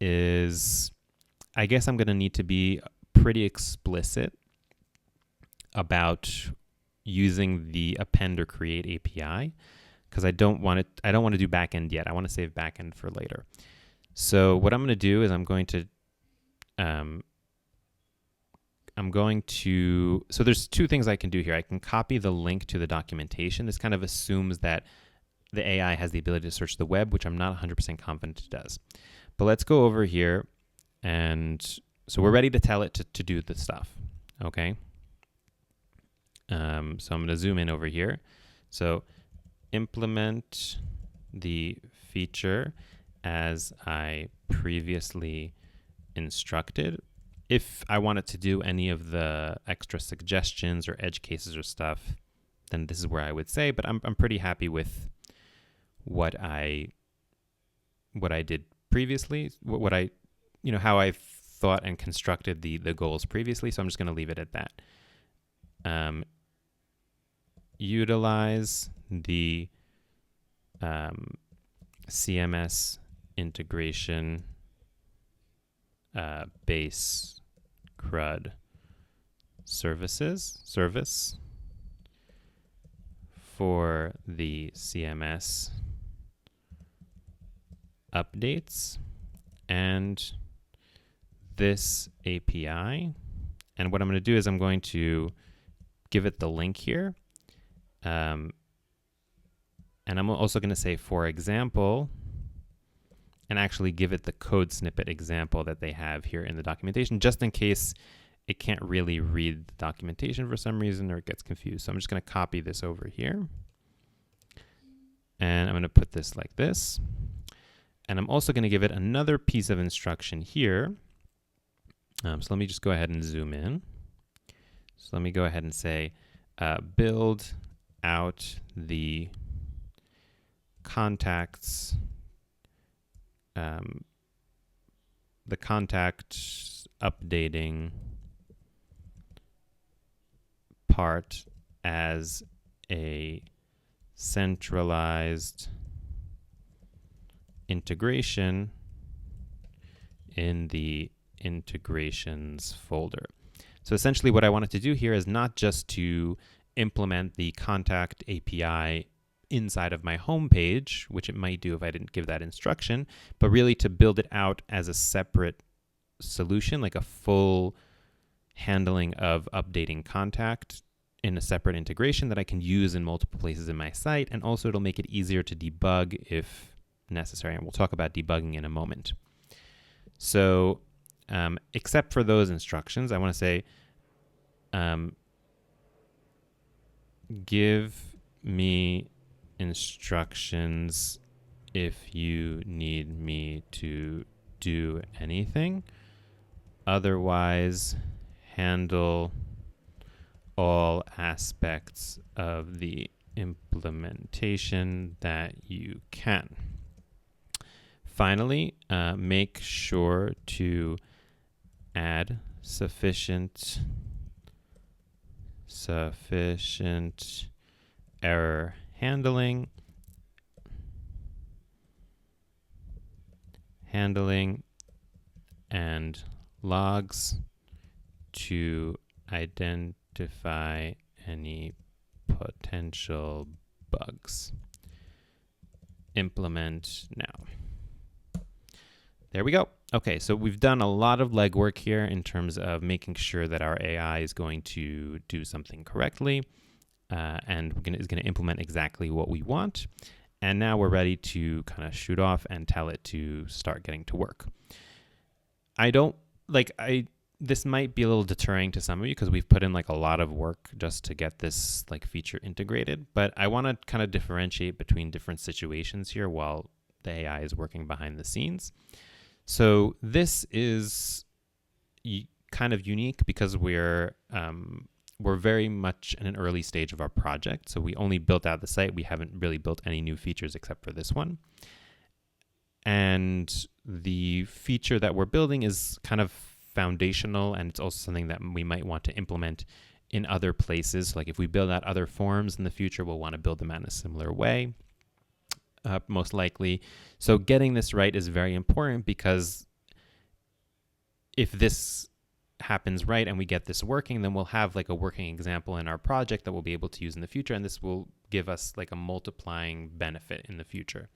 is, I guess I'm going to need to be pretty explicit about using the append or create API, because I don't want to do backend yet. I want to save backend for later. So what I'm going to do is I'm going to, so there's two things I can do here. I can copy the link to the documentation. This kind of assumes that the AI has the ability to search the web, which I'm not 100% confident it does. But let's go over here. And so we're ready to tell it to do the stuff. Okay. So I'm going to zoom in over here. So implement the feature as I previously instructed. If I want it to do any of the extra suggestions or edge cases or stuff, then this is where I would say, but I'm pretty happy with what I did previously, how I thought and constructed the goals previously. So I'm just going to leave it at that. Utilize the CMS integration base CRUD service for the CMS updates and this API. And what I'm going to do is I'm going to give it the link here. And I'm also going to say, for example, and actually give it the code snippet example that they have here in the documentation, just in case it can't really read the documentation for some reason or it gets confused. So I'm just going to copy this over here. And I'm going to put this like this. And I'm also going to give it another piece of instruction here. So let me just go ahead and zoom in. So let me go ahead and say, build out the contacts, the contact updating part as a centralized integration in the integrations folder. So essentially what I wanted to do here is not just to implement the contact API inside of my home page, which it might do if I didn't give that instruction, but really to build it out as a separate solution, like a full handling of updating contact in a separate integration that I can use in multiple places in my site. And also it'll make it easier to debug if necessary. And we'll talk about debugging in a moment. So except for those instructions, I want to say, give me instructions if you need me to do anything. Otherwise, handle all aspects of the implementation that you can. Finally, make sure to add sufficient error handling and logs to identify any potential bugs. Implement now. There we go. Okay, so we've done a lot of legwork here in terms of making sure that our AI is going to do something correctly, and is going to implement exactly what we want. And now we're ready to kind of shoot off and tell it to start getting to work. This might be a little deterring to some of you because we've put in like a lot of work just to get this like feature integrated, but I want to kind of differentiate between different situations here while the AI is working behind the scenes. So this is kind of unique because we're very much in an early stage of our project. So we only built out the site. We haven't really built any new features except for this one. And the feature that we're building is kind of foundational, and it's also something that we might want to implement in other places. Like if we build out other forms in the future, we'll want to build them out in a similar way. Most likely. So getting this right is very important, because if this happens right and we get this working, then we'll have like a working example in our project that we'll be able to use in the future, and this will give us like a multiplying benefit in the future.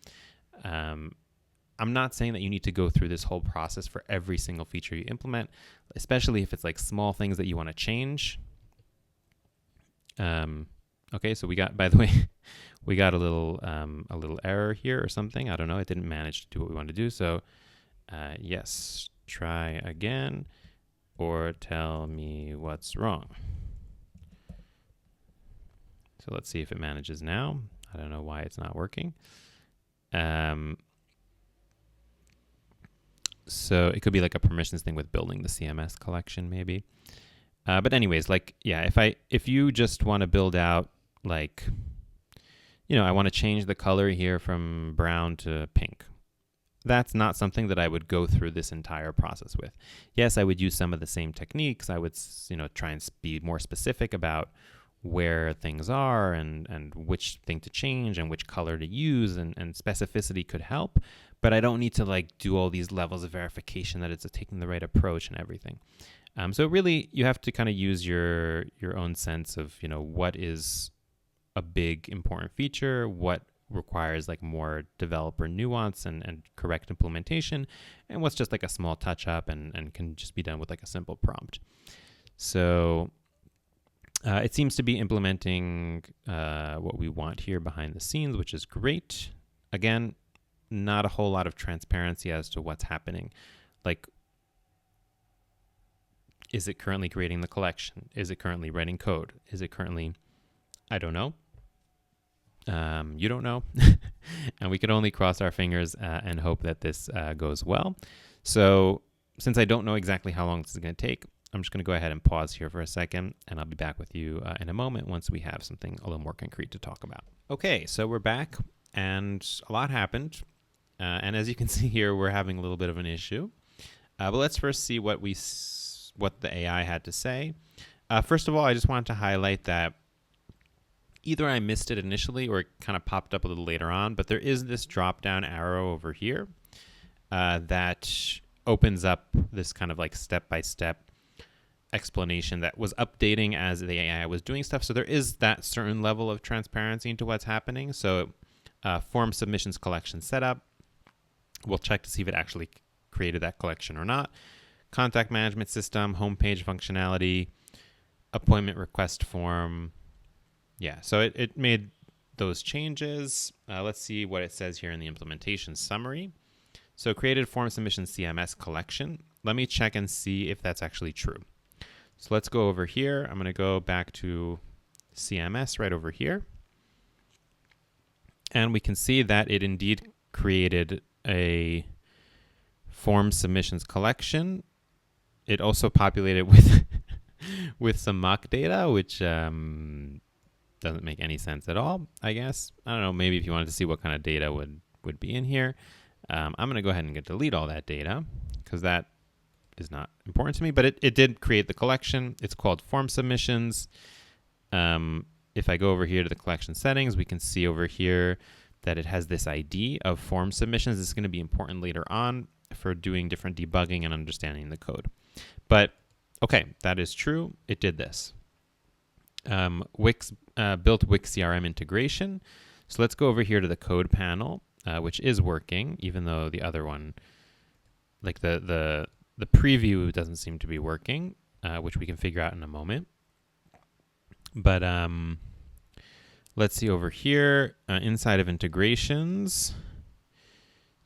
I'm not saying that you need to go through this whole process for every single feature you implement, especially if it's like small things that you want to change. Okay, so we got, by the way, we got a little error here or something. I don't know. It didn't manage to do what we wanted to do. So yes, try again, or tell me what's wrong. So let's see if it manages now. I don't know why it's not working. So it could be like a permissions thing with building the CMS collection maybe. But anyways, like, yeah, if you just want to build out, like, you know, I want to change the color here from brown to pink. That's not something that I would go through this entire process with. Yes, I would use some of the same techniques. I would, you know, try and be more specific about where things are and which thing to change and which color to use, and specificity could help, but I don't need to like do all these levels of verification that it's taking the right approach and everything. So really you have to kind of use your own sense of, you know, what is a big important feature, what requires like more developer nuance and correct implementation, and what's just like a small touch up and can just be done with like a simple prompt. So it seems to be implementing what we want here behind the scenes, which is great. Again, not a whole lot of transparency as to what's happening. Like, is it currently creating the collection? Is it currently writing code? Is it currently, I don't know. You don't know. And we can only cross our fingers and hope that this goes well. So since I don't know exactly how long this is going to take, I'm just going to go ahead and pause here for a second, and I'll be back with you in a moment once we have something a little more concrete to talk about. Okay, so we're back, and a lot happened. And as you can see here, we're having a little bit of an issue. But let's first see what the AI had to say. First of all, I just wanted to highlight that either I missed it initially or it kind of popped up a little later on, but there is this drop-down arrow over here that opens up this kind of like step-by-step explanation that was updating as the AI was doing stuff. So there is that certain level of transparency into what's happening. So form submissions collection setup, we'll check to see if it actually created that collection or not. Contact management system, homepage functionality, appointment request form. Yeah, so it made those changes. Let's see what it says here in the implementation summary. So created form submission CMS collection. Let me check and see if that's actually true. So let's go over here. I'm going to go back to CMS right over here. And we can see that it indeed created a form submissions collection. It also populated with with some mock data, which doesn't make any sense at all, I guess. I don't know, maybe if you wanted to see what kind of data would be in here. I'm going to go ahead and delete all that data because that is not important to me, but it did create the collection. It's called form submissions. If I go over here to the collection settings, we can see over here that it has this ID of form submissions. This is going to be important later on for doing different debugging and understanding the code. But okay, that is true. It did this. Wix built Wix CRM integration. So let's go over here to the code panel, which is working, even though the other one, like the preview doesn't seem to be working, which we can figure out in a moment. But let's see over here, inside of integrations.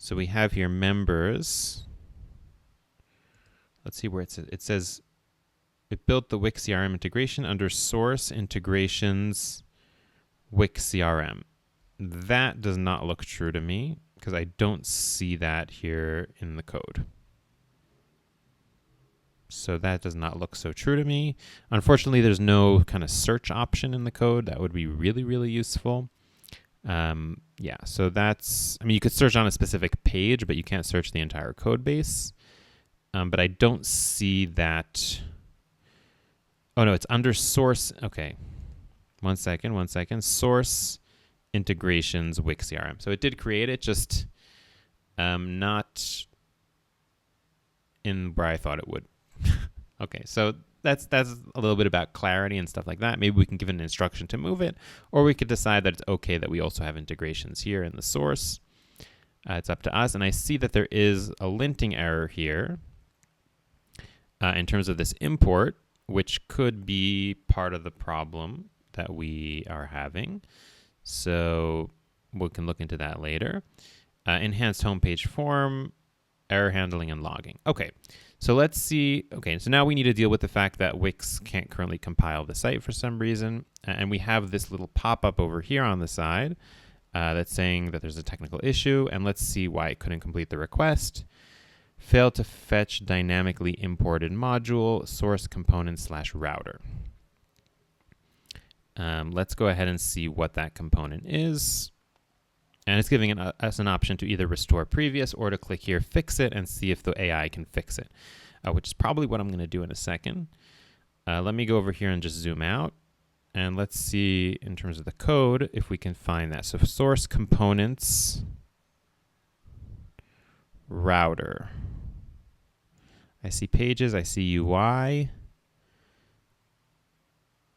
So we have here members. Let's see where it says. It says it built the Wix CRM integration under source integrations Wix CRM. That does not look true to me because I don't see that here in the code. So that does not look so true to me. Unfortunately, there's no kind of search option in the code. That would be really, really useful. Yeah, so that's, I mean, you could search on a specific page, but you can't search the entire code base. But I don't see that. Oh, no, it's under source. Okay. One second. Source integrations Wix CRM. So it did create it, just not in where I thought it would. Okay, so that's a little bit about clarity and stuff like that. Maybe we can give it an instruction to move it, or we could decide that it's okay that we also have integrations here in the source. It's up to us. And I see that there is a linting error here in terms of this import, which could be part of the problem that we are having. So we can look into that later. Enhanced homepage form, error handling, and logging. Okay, so let's see. Okay, so now we need to deal with the fact that Wix can't currently compile the site for some reason. And we have this little pop-up over here on the side that's saying that there's a technical issue. And let's see why it couldn't complete the request. Failed to fetch dynamically imported module, source component / router. Let's go ahead and see what that component is. And it's giving us an option to either restore previous or to click here, fix it, and see if the AI can fix it, which is probably what I'm going to do in a second. Let me go over here and just zoom out. And let's see in terms of the code if we can find that. So source components, router. I see pages, I see UI.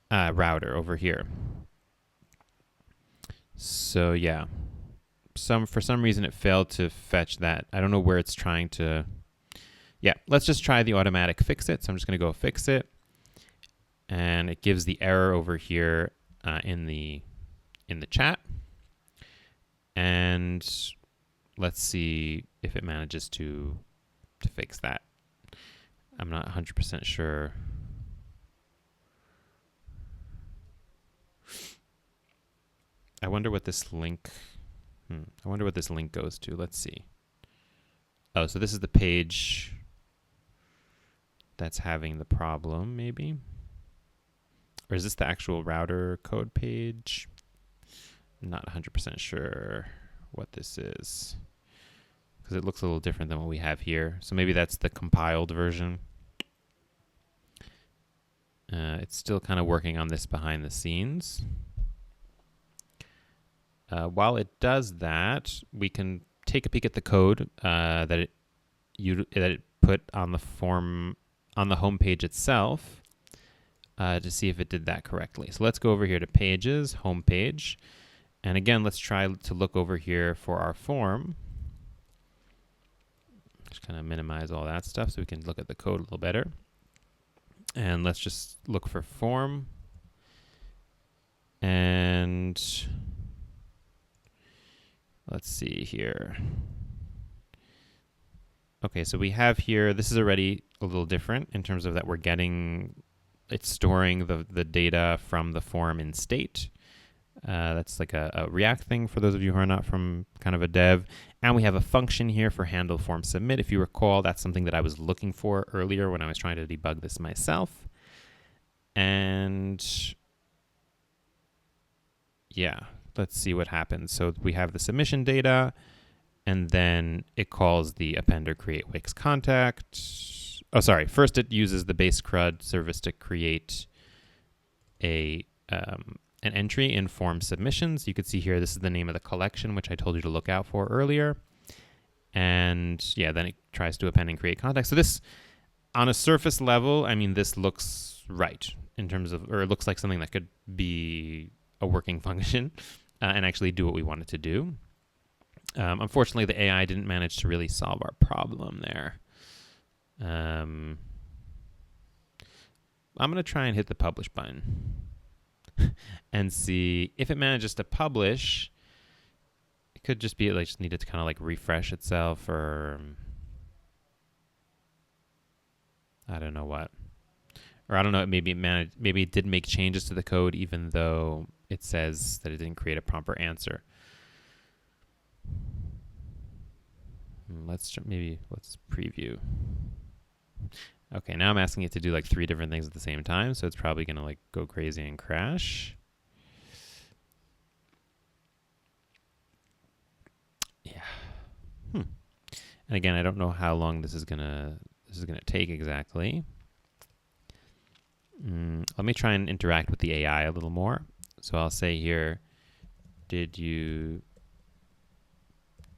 Router over here. So yeah. For some reason it failed to fetch that. I don't know where it's trying to. Yeah, let's just try the automatic fix it. So I'm just going to go fix it, and it gives the error over here in the chat. And let's see if it manages to fix that. I'm not 100% sure. I wonder what this link. I wonder what this link goes to. Let's see. Oh, so this is the page that's having the problem, maybe? Or is this the actual router code page? I'm not 100% sure what this is, because it looks a little different than what we have here. So maybe that's the compiled version. It's still kind of working on this behind the scenes. While it does that, we can take a peek at the code that it put on the form on the home page itself to see if it did that correctly. So let's go over here to Pages, Home Page, and again, let's try to look over here for our form. Just kind of minimize all that stuff so we can look at the code a little better. And let's just look for form. And let's see here. Okay, so we have here, this is already a little different in terms of that we're getting, it's storing the data from the form in state. That's like a React thing for those of you who are not from kind of a dev. And we have a function here for handle form submit. If you recall, that's something that I was looking for earlier when I was trying to debug this myself. And yeah, let's see what happens. So we have the submission data, and then it calls the appender create Wix contact. Oh, sorry. First, it uses the base CRUD service to create an entry in form submissions. You could see here, this is the name of the collection, which I told you to look out for earlier. And yeah, then it tries to append and create contact. So this, on a surface level, I mean, this looks right in terms of, or it looks like something that could be a working function and actually do what we want it to do. Unfortunately, the AI didn't manage to really solve our problem there. I'm going to try and hit the publish button and see if it manages to publish. It could just be it just needed to kind of like refresh itself, or I don't know what. Or I don't know, maybe it did make changes to the code even though it says that it didn't create a proper answer. Let's preview. Okay, now I'm asking it to do like 3 different things at the same time, so it's probably gonna like go crazy and crash. Yeah. And again, I don't know how long this is gonna take exactly. Let me try and interact with the AI a little more. So I'll say here, did you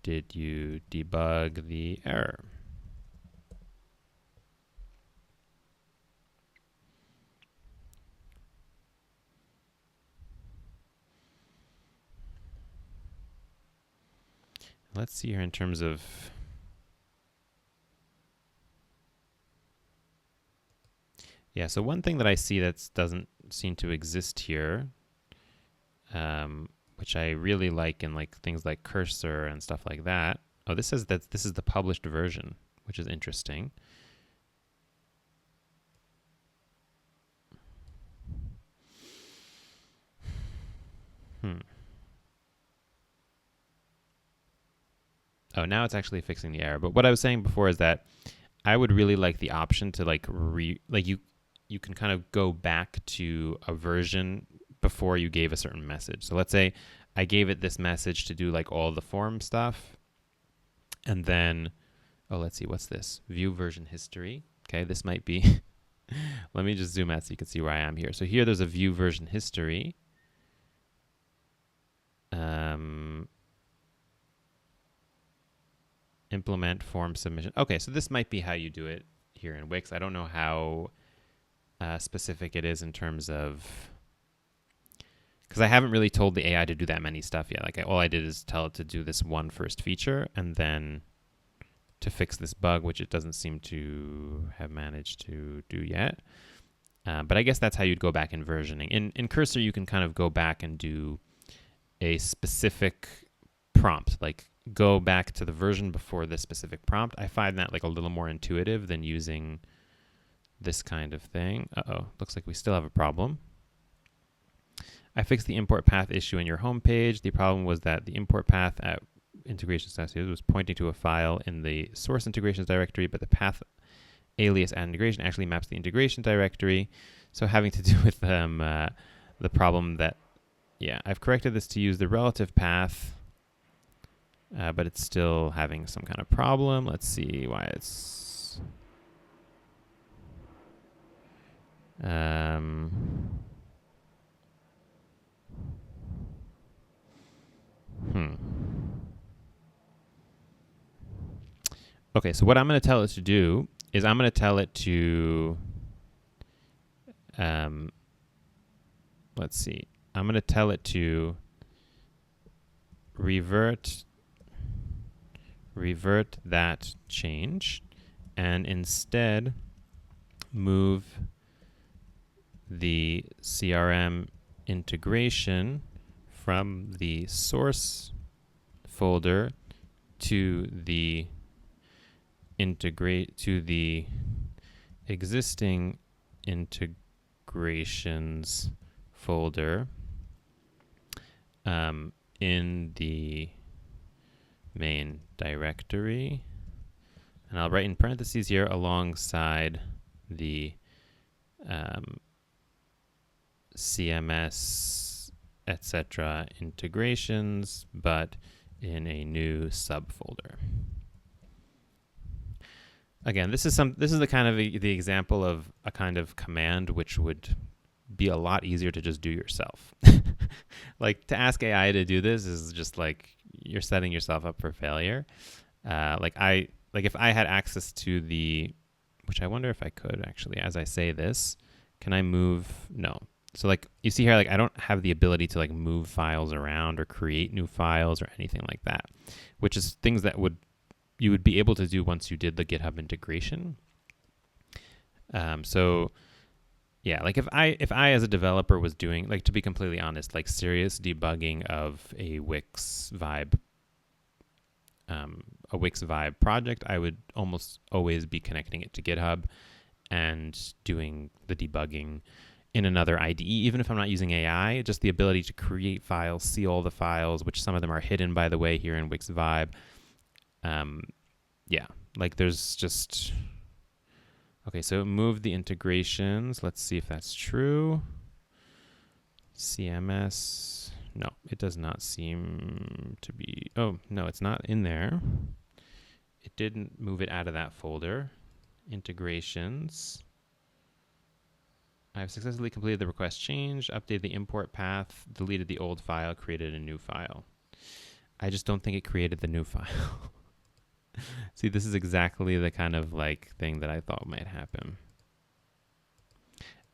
debug the error? Let's see here in terms of so one thing that I see that doesn't seem to exist here which I really like in like things like Cursor and stuff like that. Oh, this says that this is the published version, which is interesting. Oh, now it's actually fixing the error. But what I was saying before is that I would really like the option to like you can kind of go back to a version before you gave a certain message. So let's say I gave it this message to do like all the form stuff, and then let's see, what's this? View version history. Okay, this might be let me just zoom out so you can see where I am here. So here there's a view version history. Implement form submission. Okay, so this might be how you do it here in Wix. I don't know how specific it is in terms of, because I haven't really told the AI to do that many stuff yet. Like all I did is tell it to do this one first feature and then to fix this bug, which it doesn't seem to have managed to do yet. But I guess that's how you'd go back in versioning. In Cursor, you can kind of go back and do a specific prompt, like go back to the version before this specific prompt. I find that like a little more intuitive than using this kind of thing. Looks like we still have a problem. I fixed the import path issue in your home page. The problem was that the import path at integrations was pointing to a file in the source integrations directory, but the path alias at integration actually maps the integration directory. So having to do with the problem that, yeah, I've corrected this to use the relative path, but it's still having some kind of problem. Let's see why it's... Okay, so what I'm going to tell it to do is I'm going to tell it to... let's see. I'm going to tell it to revert that change and instead move the CRM integration from the source folder to the existing integrations folder in the main directory, and I'll write in parentheses here alongside the CMS etc. integrations, but in a new subfolder. Again, this is the kind of the example of a kind of command which would be a lot easier to just do yourself. Like to ask AI to do this is just like you're setting yourself up for failure. Like if I had access to the, which I wonder if I could actually, as I say this, can I move? No. So like you see here, like I don't have the ability to like move files around or create new files or anything like that, which is things that you would be able to do once you did the GitHub integration. So yeah, like if I as a developer was doing, like to be completely honest, like serious debugging of a Wix Vibe project, I would almost always be connecting it to GitHub and doing the debugging in another IDE, even if I'm not using AI. Just the ability to create files, see all the files, which some of them are hidden, by the way, here in Wix Vibe. Yeah, like there's just... Okay, so move the integrations. Let's see if that's true. CMS. No, it does not seem to be. Oh, no, it's not in there. It didn't move it out of that folder. Integrations. I've successfully completed the request change, updated the import path, deleted the old file, created a new file. I just don't think it created the new file. See, this is exactly the kind of like thing that I thought might happen.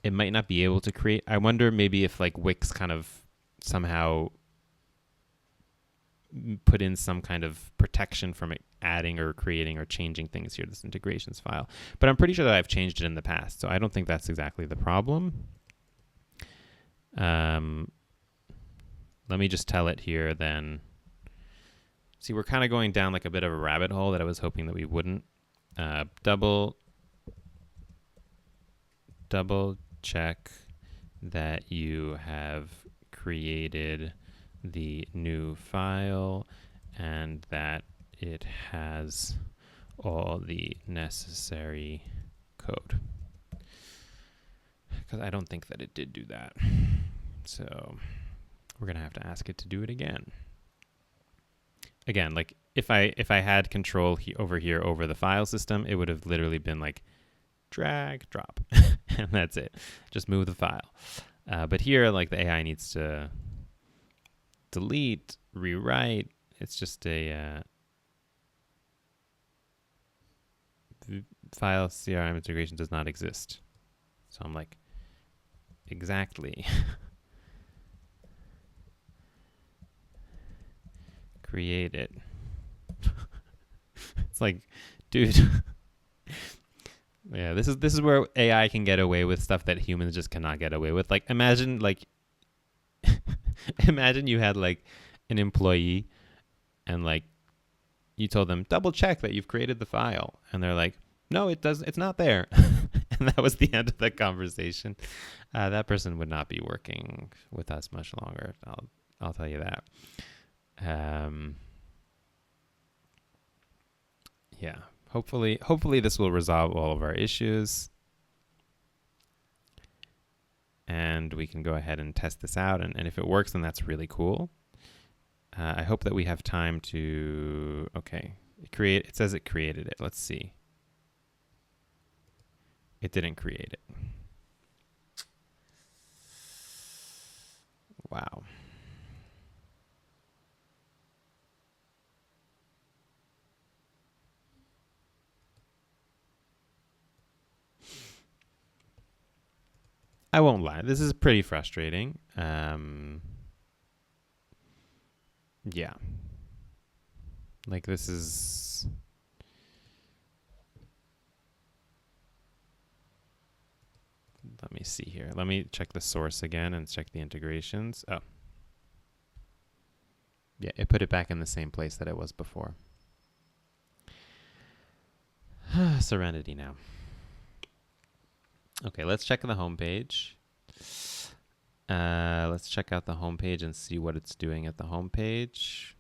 It might not be able to create. I wonder maybe if like Wix kind of somehow put in some kind of protection from it adding or creating or changing things here to this integrations file. But I'm pretty sure that I've changed it in the past, so I don't think that's exactly the problem. let me just tell it here then. See, we're kind of going down like a bit of a rabbit hole that I was hoping that we wouldn't. Double check that you have created the new file and that it has all the necessary code. Because I don't think that it did do that. So we're going to have to ask it to do it again. Again, like if I had control over here over the file system, it would have literally been like drag, drop, and that's it. Just move the file. But here, like the AI needs to delete, rewrite. It's just a file CRM integration does not exist. So I'm like, exactly. Create it. It's like, dude. Yeah, this is where AI can get away with stuff that humans just cannot get away with. Like, imagine imagine you had like an employee and like you told them double check that you've created the file, and they're like, no, it's not there. And that was the end of the conversation. That person would not be working with us much longer. I'll tell you that. Yeah, hopefully this will resolve all of our issues, and we can go ahead and test this out. And if it works, then that's really cool. I hope that we have time to, okay, it says it created it. Let's see. It didn't create it. Wow. I won't lie. This is pretty frustrating. Yeah. Like this is... Let me see here. Let me check the source again and check the integrations. Oh. Yeah, it put it back in the same place that it was before. Serenity now. Okay, let's check the home page. Let's check out the home page and see what it's doing at the home page.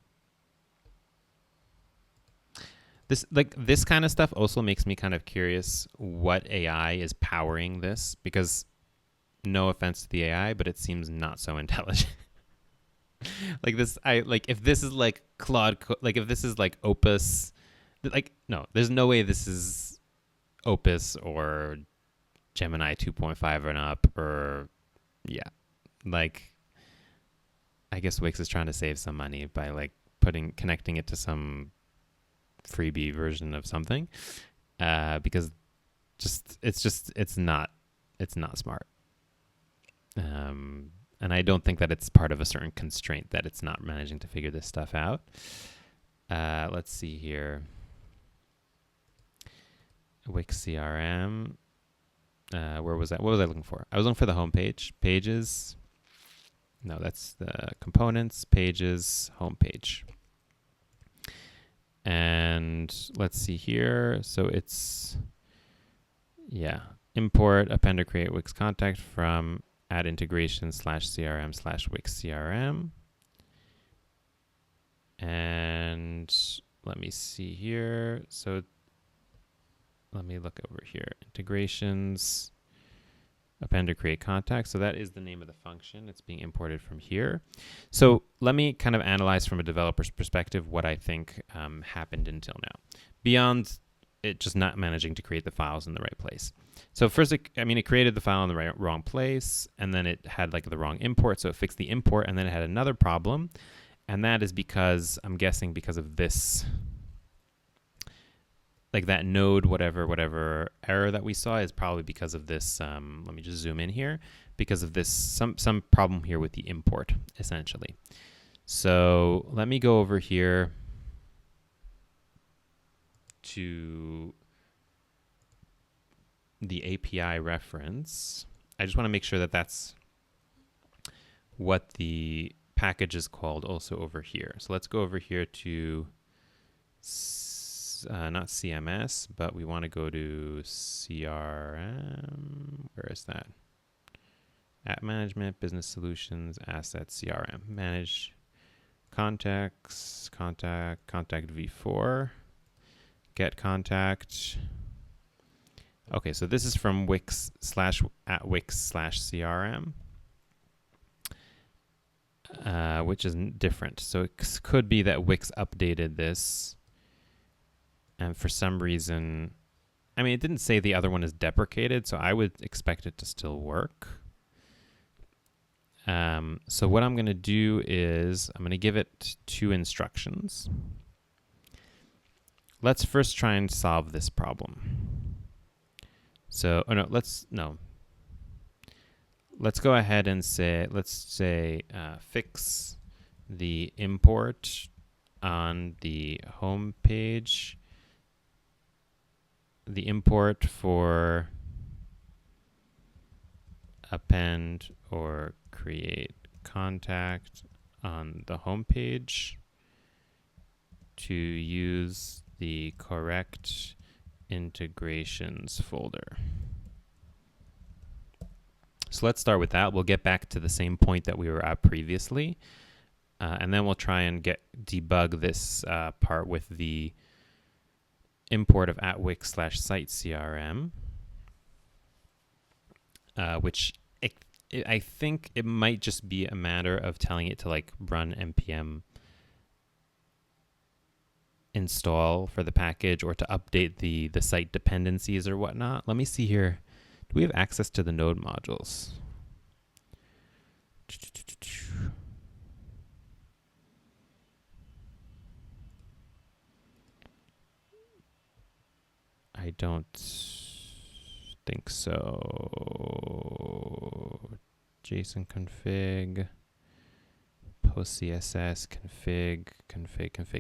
This kind of stuff also makes me kind of curious what AI is powering this, because no offense to the AI, but it seems not so intelligent. If this is like Claude, like if this is like Opus, like no, there's no way this is Opus or Gemini 2.5 and up, or yeah, like I guess Wix is trying to save some money by like connecting it to some freebie version of something, because it's not smart, and I don't think that it's part of a certain constraint that it's not managing to figure this stuff out. Let's see here. Wix CRM. Where was that? What was I looking for? I was looking for the home page. Pages. No, that's the components, pages, home page. And let's see here. So it's, yeah, import, append or create Wix contact from add integration /CRM/Wix CRM. And let me see here. So let me look over here. Integrations, append or create contact. So that is the name of the function. It's being imported from here. So let me kind of analyze from a developer's perspective what I think happened until now, beyond it just not managing to create the files in the right place. So first, it created the file in the wrong place, and then it had like the wrong import. So it fixed the import, and then it had another problem. And that is because, I'm guessing because of this, like that node, whatever error that we saw is probably because of this. Let me just zoom in here. Because of this, some problem here with the import, essentially. So let me go over here to the API reference. I just want to make sure that that's what the package is called also over here. So let's go over here to not CMS, but we want to go to CRM. Where is that? App management, business solutions, assets, CRM. Manage contacts, contact v4, get contact. Okay, so this is from Wix /Wix/CRM, which is different. So it could be that Wix updated this, and for some reason, I mean, it didn't say the other one is deprecated, so I would expect it to still work. So what I'm going to do is I'm going to give it 2 instructions. Let's first try and solve this problem. So, let's go ahead and say, fix the import on the home page, the import for append or create contact on the home page to use the correct integrations folder. So let's start with that. We'll get back to the same point that we were at previously, and then we'll try and debug this part with the import of @Wix/site-CRM, which I think it might just be a matter of telling it to like run npm install for the package, or to update the site dependencies or whatnot. Let me see here. Do we have access to the node modules? I don't think so. JSON config, post CSS, config.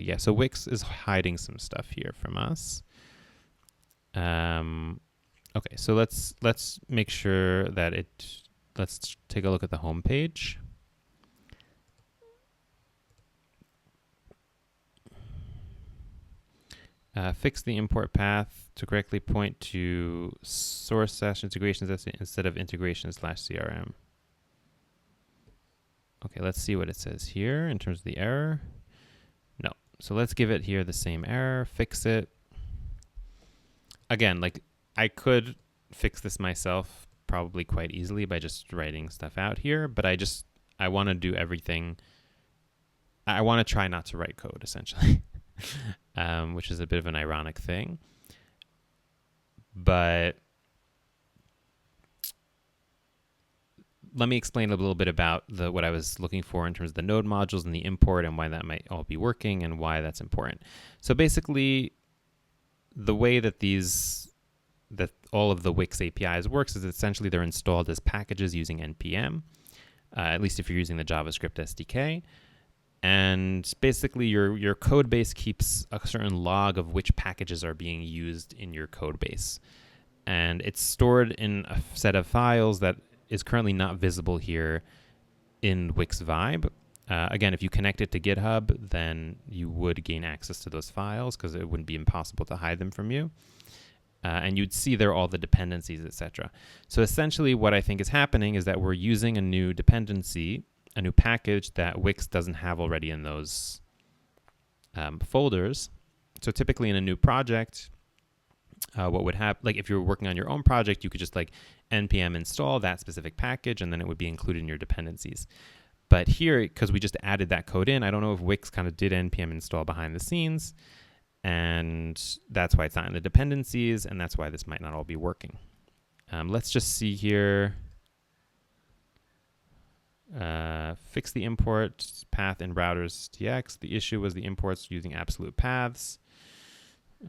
Yeah, so Wix is hiding some stuff here from us. Okay, so let's make sure that let's take a look at the home page. Fix the import path to correctly point to source/integrations instead of integration/CRM. Okay, let's see what it says here in terms of the error. No. So let's give it here the same error, fix it. Again, like I could fix this myself probably quite easily by just writing stuff out here, but I want to do everything. I want to try not to write code, essentially, which is a bit of an ironic thing. But let me explain a little bit about what I was looking for in terms of the node modules and the import, and why that might all be working and why that's important. So basically, the way that all of the Wix APIs works is essentially they're installed as packages using npm, at least if you're using the JavaScript SDK. And basically, your code base keeps a certain log of which packages are being used in your code base. And it's stored in a set of files that is currently not visible here in Wix Vibe. Again, if you connect it to GitHub, then you would gain access to those files because it wouldn't be impossible to hide them from you. And you'd see there all the dependencies, etc. So essentially what I think is happening is that we're using a new dependency, a new package that Wix doesn't have already in those folders. So typically in a new project, what would happen, like if you're working on your own project, you could just like npm install that specific package, and then it would be included in your dependencies. But here, because we just added that code in, I don't know if Wix kind of did npm install behind the scenes, and that's why it's not in the dependencies, and that's why this might not all be working. Let's just see here. Fix the import path in routers tx. The issue was the imports using absolute paths.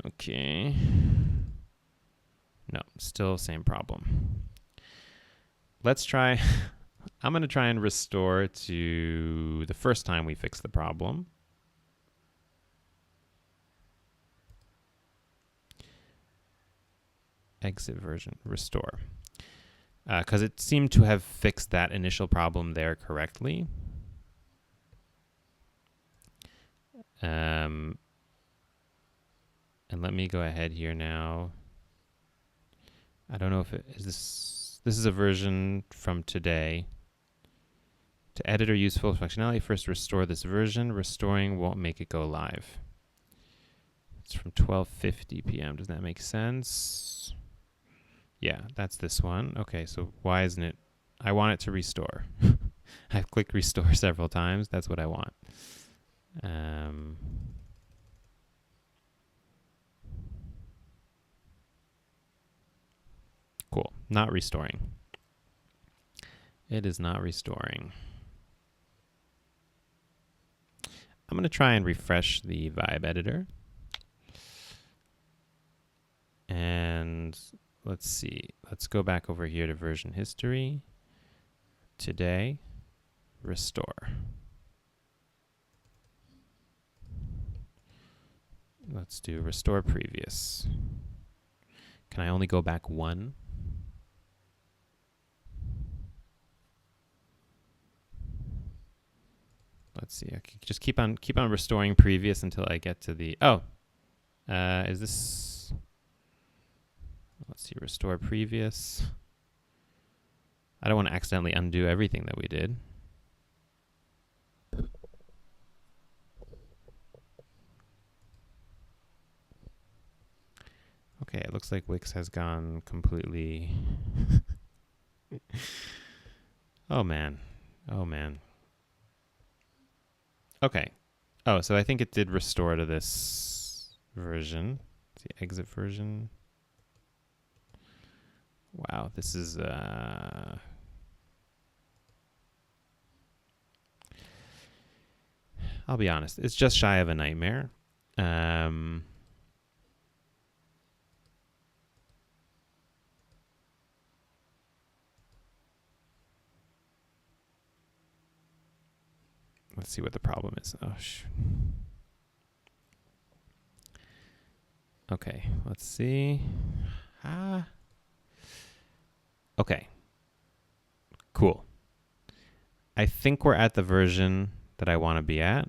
Okay. No, still same problem. Let's try. I'm going to try and restore to the first time we fixed the problem. Exit version, restore. Because it seemed to have fixed that initial problem there correctly. And let me go ahead here now. I don't know if it is this is a version from today. To edit or use full functionality, first restore this version. Restoring won't make it go live. It's from 12:50 p.m. Does that make sense? Yeah, that's this one. Okay, so why isn't it? I want it to restore. I've clicked restore several times. That's what I want. Cool. Not restoring. It is not restoring. I'm going to try and refresh the Vibe editor. And let's see. Let's go back over here to version history. Today, restore. Let's do restore previous. Can I only go back one? Let's see. I can just keep on restoring previous until I get to the is this? Let's see. Restore previous. I don't want to accidentally undo everything that we did. Okay, it looks like Wix has gone completely. Oh man. Oh man. Okay. Oh, so I think it did restore to this version. It's the exit version. Wow, this is I'll be honest, it's just shy of a nightmare. Let's see what the problem is. Oh, okay, let's see. Okay. Cool. I think we're at the version that I want to be at.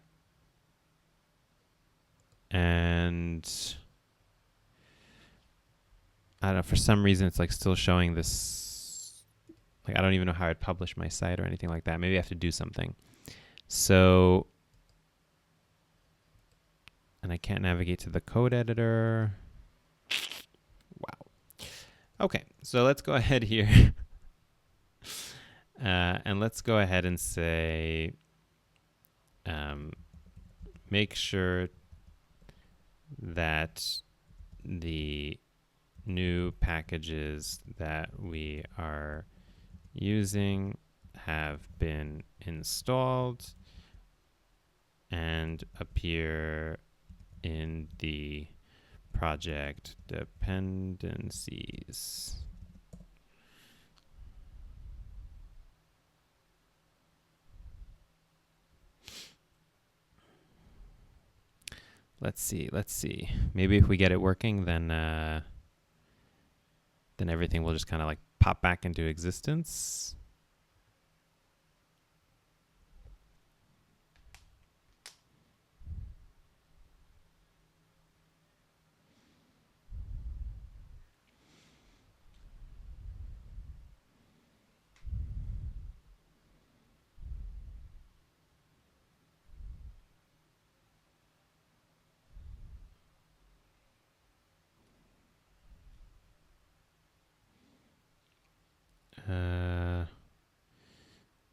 And I don't know, for some reason it's like still showing this. Like I don't even know how I'd publish my site or anything like that. Maybe I have to do something. So, and I can't navigate to the code editor. Wow. Okay, so let's go ahead here. And let's go ahead and say, make sure that the new packages that we are using have been installed and appear in the project dependencies. Let's see. Maybe if we get it working, then everything will just kind of like pop back into existence.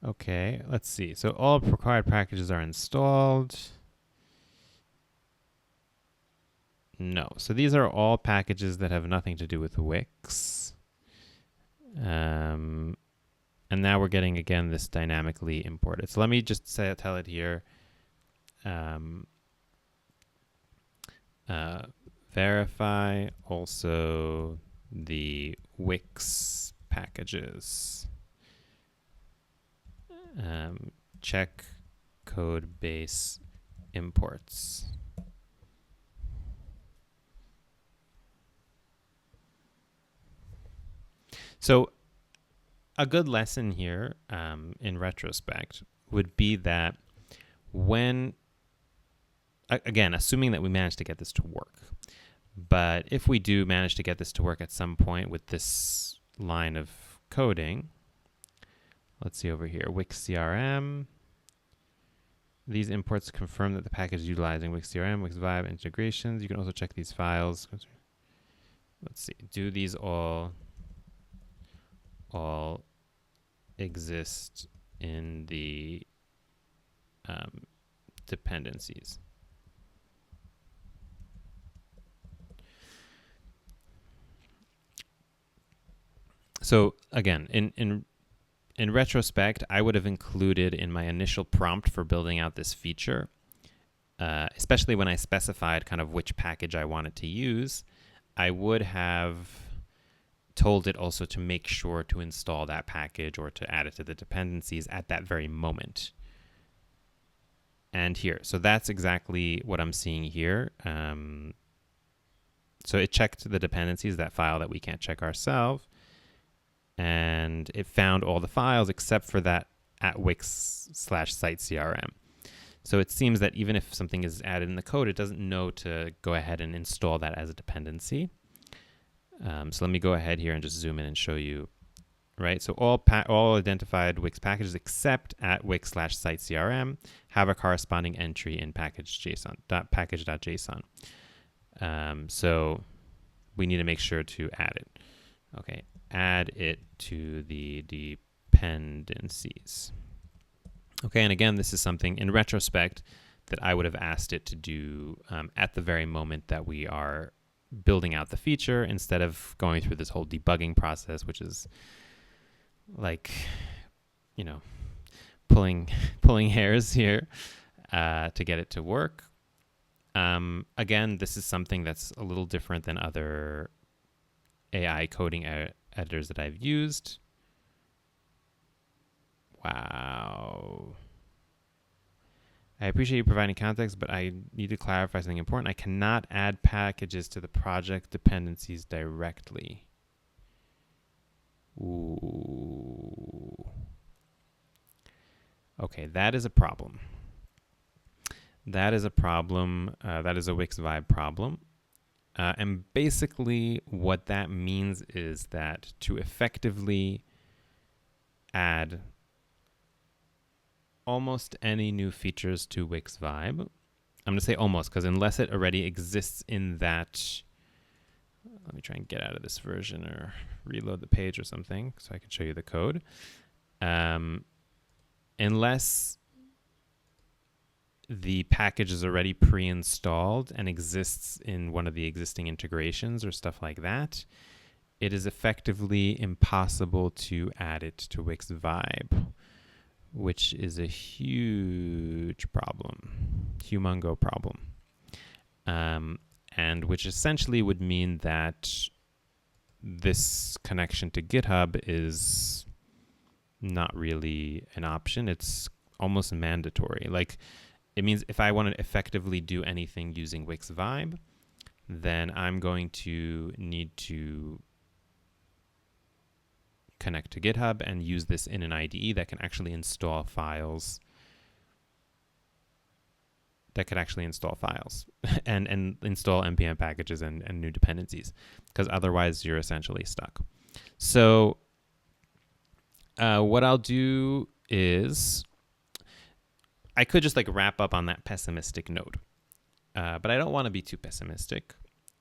Okay, let's see. So all required packages are installed. No, so these are all packages that have nothing to do with Wix. And now we're getting, again, this dynamically imported. So let me just tell it here. Verify also the Wix packages. Check code base imports. So a good lesson here, in retrospect, would be that when again, assuming that we manage to get this to work. But if we do manage to get this to work at some point with this line of coding, let's see over here, Wix CRM. These imports confirm that the package is utilizing Wix CRM, Wix Vibe integrations. You can also check these files. Let's see, do these all exist in the dependencies? So again, in retrospect, I would have included in my initial prompt for building out this feature, especially when I specified kind of which package I wanted to use, I would have told it also to make sure to install that package or to add it to the dependencies at that very moment. And here, so that's exactly what I'm seeing here. So it checked the dependencies, that file that we can't check ourselves, and it found all the files except for that at Wix/site CRM. So it seems that even if something is added in the code, it doesn't know to go ahead and install that as a dependency. So let me go ahead here and just zoom in and show you, right? So all identified Wix packages except at Wix/site CRM have a corresponding entry in package.json. So we need to make sure to add it. Okay, add it to the dependencies. Okay, and again, this is something in retrospect that I would have asked it to do at the very moment that we are building out the feature, instead of going through this whole debugging process, which is like, you know, pulling hairs here to get it to work. Again, this is something that's a little different than other AI coding editors that I've used. Wow. I appreciate you providing context, but I need to clarify something important. I cannot add packages to the project dependencies directly. Ooh. Okay, that is a problem. That is a problem. That is a Wix Vibe problem. And basically what that means is that to effectively add almost any new features to Wix Vibe, I'm going to say almost, because unless it already exists in that, let me try and get out of this version or reload the page or something so I can show you the code. Unless the package is already pre-installed and exists in one of the existing integrations or stuff like that, it is effectively impossible to add it to Wix Vibe, which is a huge problem, humongo problem. And which essentially would mean that this connection to GitHub is not really an option. It's almost mandatory. Like, it means if I want to effectively do anything using Wix Vibe, then I'm going to need to connect to GitHub and use this in an IDE that can actually install files. and install npm packages and new dependencies, because otherwise you're essentially stuck. So what I'll do is I could just like wrap up on that pessimistic note, but I don't want to be too pessimistic.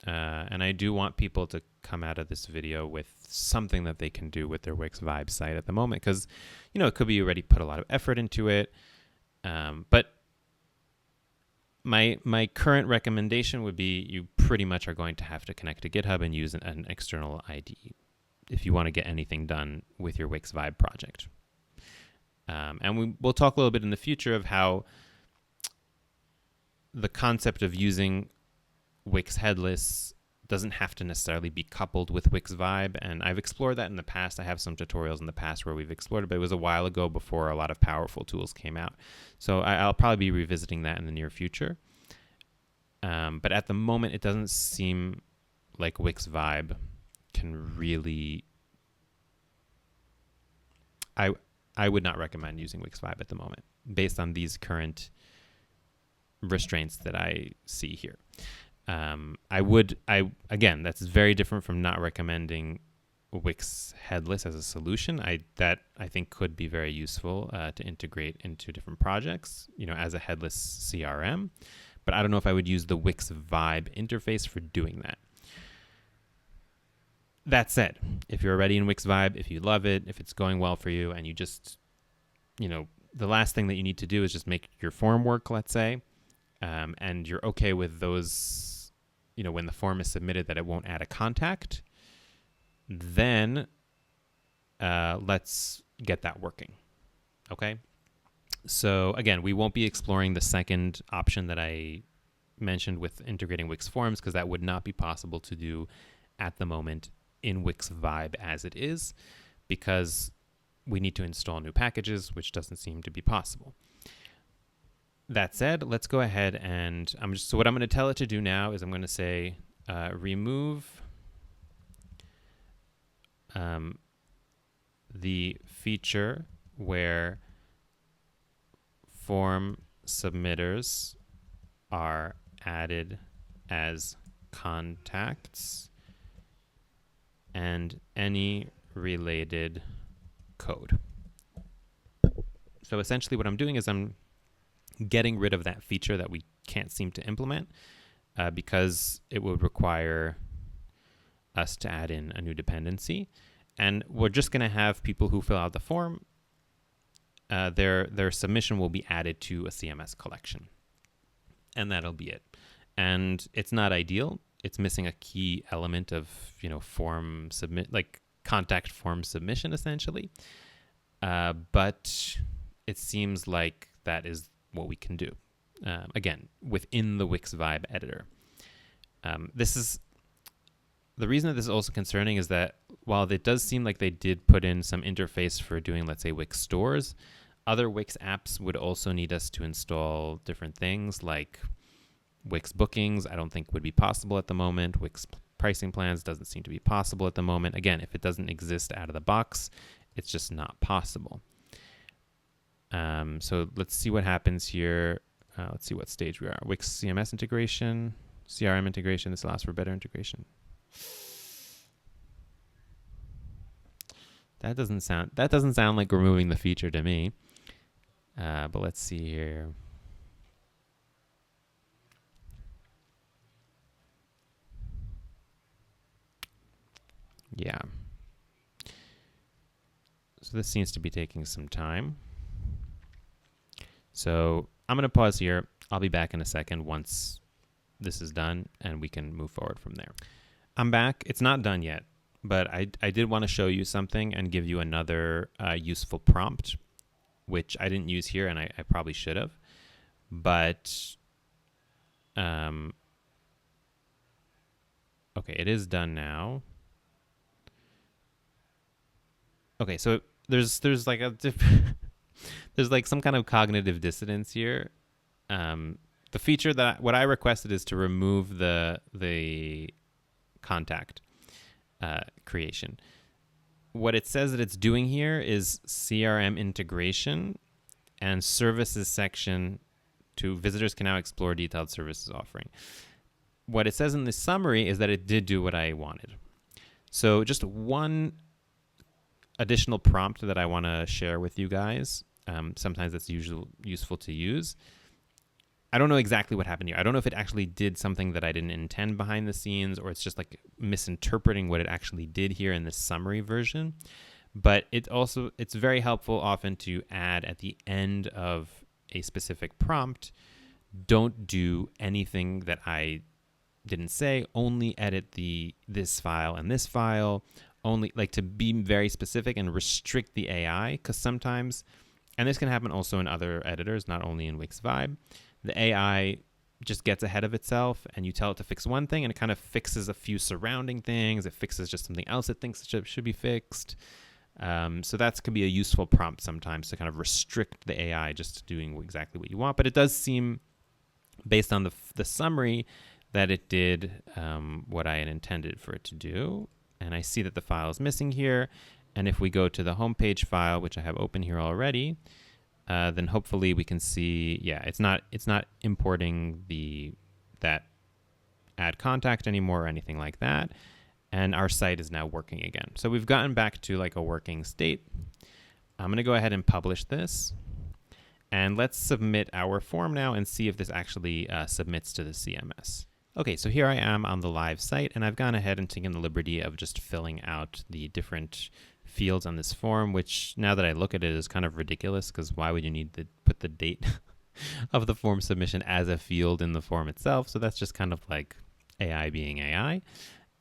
And I do want people to come out of this video with something that they can do with their Wix Vibe site at the moment, because, you know, it could be you already put a lot of effort into it. But my current recommendation would be you pretty much are going to have to connect to GitHub and use an external IDE if you want to get anything done with your Wix Vibe project. And we'll talk a little bit in the future of how the concept of using Wix Headless doesn't have to necessarily be coupled with Wix Vibe, and I've explored that in the past. I have some tutorials in the past where we've explored it, but it was a while ago before a lot of powerful tools came out. So I'll probably be revisiting that in the near future. But at the moment, it doesn't seem like Wix Vibe can really... I would not recommend using Wix Vibe at the moment, based on these current restraints that I see here. Again, that's very different from not recommending Wix Headless as a solution. That I think could be very useful to integrate into different projects, as a headless CRM. But I don't know if I would use the Wix Vibe interface for doing that. That said, if you're already in Wix Vibe, if you love it, if it's going well for you, and you just, the last thing that you need to do is just make your form work, let's say, and you're okay with those, when the form is submitted that it won't add a contact, then let's get that working. Okay. So again, we won't be exploring the second option that I mentioned with integrating Wix Forms, because that would not be possible to do at the moment in Wix Vibe as it is, because we need to install new packages, which doesn't seem to be possible. That said, let's go ahead and so what I'm going to tell it to do now is I'm going to say remove the feature where form submitters are added as contacts and any related code. So essentially what I'm doing is I'm getting rid of that feature that we can't seem to implement because it would require us to add in a new dependency. And we're just going to have people who fill out the form, their submission will be added to a CMS collection. And that'll be it. And it's not ideal. It's missing a key element of, form submit, like contact form submission, essentially. But it seems like that is what we can do. Again, within the Wix Vibe editor. The reason that this is also concerning is that while it does seem like they did put in some interface for doing, let's say, Wix stores, other Wix apps would also need us to install different things like Wix bookings. I don't think would be possible at the moment. Wix pricing plans doesn't seem to be possible at the moment. Again, if it doesn't exist out of the box, it's just not possible. So let's see what happens here. Let's see what stage we are. Wix CMS integration, CRM integration. This allows for better integration. That doesn't sound like removing the feature to me. But let's see here. Yeah. So this seems to be taking some time. So I'm going to pause here. I'll be back in a second once this is done and we can move forward from there. I'm back. It's not done yet, but I did want to show you something and give you another useful prompt, which I didn't use here and I probably should have. But, okay, it is done now. Okay, so there's like there's like some kind of cognitive dissonance here. The feature that what I requested is to remove the contact creation. What it says that it's doing here is CRM integration and services section to visitors can now explore detailed services offering. What it says in the summary is that it did do what I wanted. So just one additional prompt that I want to share with you guys. Sometimes it's useful to use. I don't know exactly what happened here. I don't know if it actually did something that I didn't intend behind the scenes, or it's just like misinterpreting what it actually did here in this summary version. But it's very helpful often to add at the end of a specific prompt, don't do anything that I didn't say, only edit this file and this file, only like to be very specific and restrict the AI, because sometimes, and this can happen also in other editors, not only in Wix Vibe, the AI just gets ahead of itself and you tell it to fix one thing and it kind of fixes a few surrounding things. It fixes just something else it thinks should be fixed. So that can be a useful prompt sometimes to kind of restrict the AI just to doing exactly what you want. But it does seem, based on the summary, that it did what I had intended for it to do. And I see that the file is missing here. And if we go to the homepage file, which I have open here already, then hopefully we can see, yeah, it's not importing that add contact anymore or anything like that. And our site is now working again. So we've gotten back to like a working state. I'm going to go ahead and publish this. And let's submit our form now and see if this actually submits to the CMS. Okay, so here I am on the live site, and I've gone ahead and taken the liberty of just filling out the different fields on this form, which now that I look at it is kind of ridiculous, because why would you need to put the date of the form submission as a field in the form itself? So that's just kind of like AI being AI.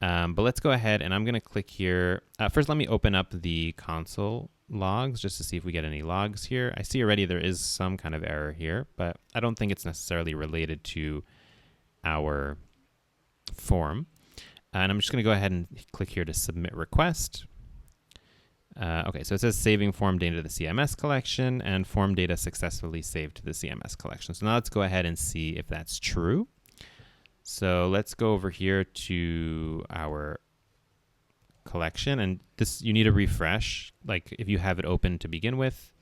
But let's go ahead, and I'm going to click here. First, let me open up the console logs just to see if we get any logs here. I see already there is some kind of error here, but I don't think it's necessarily related to our form. And I'm just going to go ahead and click here to submit request. Okay, so it says saving form data to the CMS collection and form data successfully saved to the CMS collection. So now let's go ahead and see if that's true. So let's go over here to our collection, and this, you need to refresh, like if you have it open to begin with.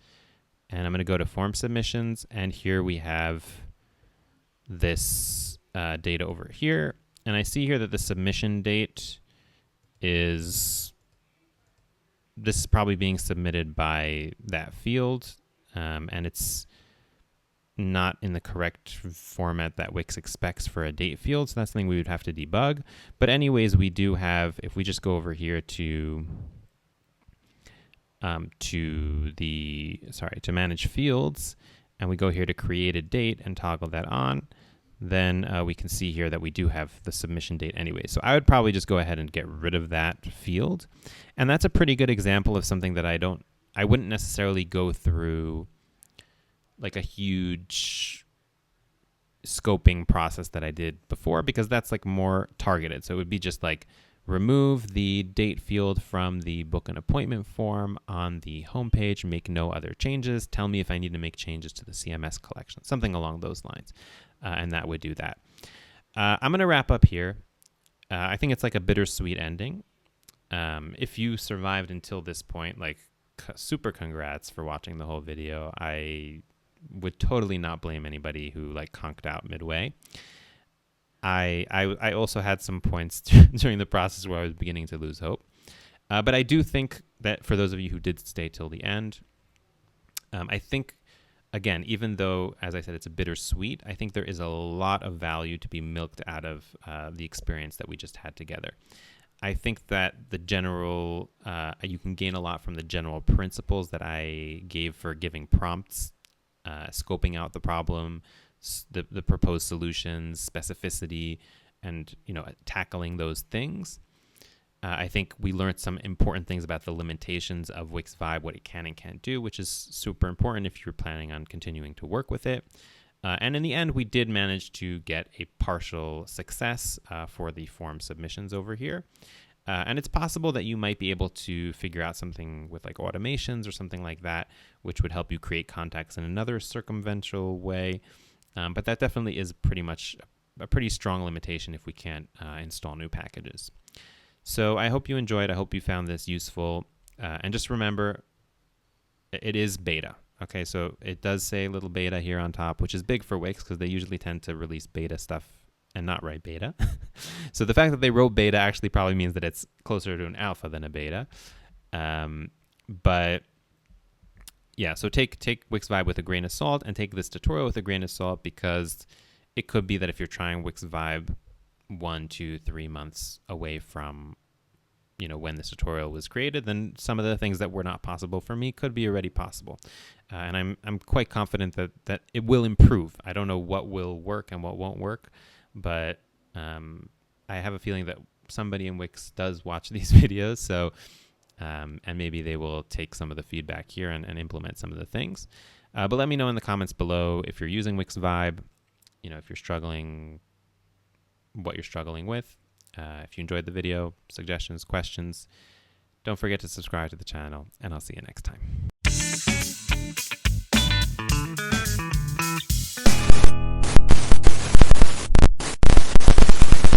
And I'm going to go to form submissions, and here we have this data over here. And I see here that the submission date is, this is probably being submitted by that field, and it's not in the correct format that Wix expects for a date field. So that's something we would have to debug. But anyways, we do have, if we just go over here to manage fields, and we go here to create a date and toggle that on, then we can see here that we do have the submission date anyway. So I would probably just go ahead and get rid of that field. And that's a pretty good example of something that I wouldn't necessarily go through like a huge scoping process that I did before, because that's like more targeted. So it would be just like remove the date field from the book an appointment form on the homepage, make no other changes, tell me if I need to make changes to the CMS collection, something along those lines. And that would do that. I'm going to wrap up here. I think it's like a bittersweet ending. If you survived until this point, like super congrats for watching the whole video. I would totally not blame anybody who like conked out midway. I also had some points during the process where I was beginning to lose hope. But I do think that for those of you who did stay till the end, I think, again, even though, as I said, it's a bittersweet, I think there is a lot of value to be milked out of the experience that we just had together. I think that the general, you can gain a lot from the general principles that I gave for giving prompts, scoping out the problem, the proposed solutions, specificity, and tackling those things. I think we learned some important things about the limitations of Wix Vibe, what it can and can't do, which is super important if you're planning on continuing to work with it. And in the end, we did manage to get a partial success for the form submissions over here. And it's possible that you might be able to figure out something with like automations or something like that, which would help you create contacts in another circumventional way. But that definitely is pretty much a pretty strong limitation if we can't install new packages. So I hope you enjoyed. I hope you found this useful. And just remember, it is beta. Okay, so it does say little beta here on top, which is big for Wix because they usually tend to release beta stuff and not write beta. So the fact that they wrote beta actually probably means that it's closer to an alpha than a beta. But yeah, so take Wix Vibe with a grain of salt, and take this tutorial with a grain of salt, because it could be that if you're trying Wix Vibe 1, 2, 3 months away from when this tutorial was created, then some of the things that were not possible for me could be already possible. And I'm quite confident that it will improve. I don't know what will work and what won't work, but I have a feeling that somebody in Wix does watch these videos, so and maybe they will take some of the feedback here and implement some of the things. But let me know in the comments below if you're using Wix Vibe, if you're struggling, what you're struggling with. If you enjoyed the video, suggestions, questions, don't forget to subscribe to the channel, and I'll see you next time.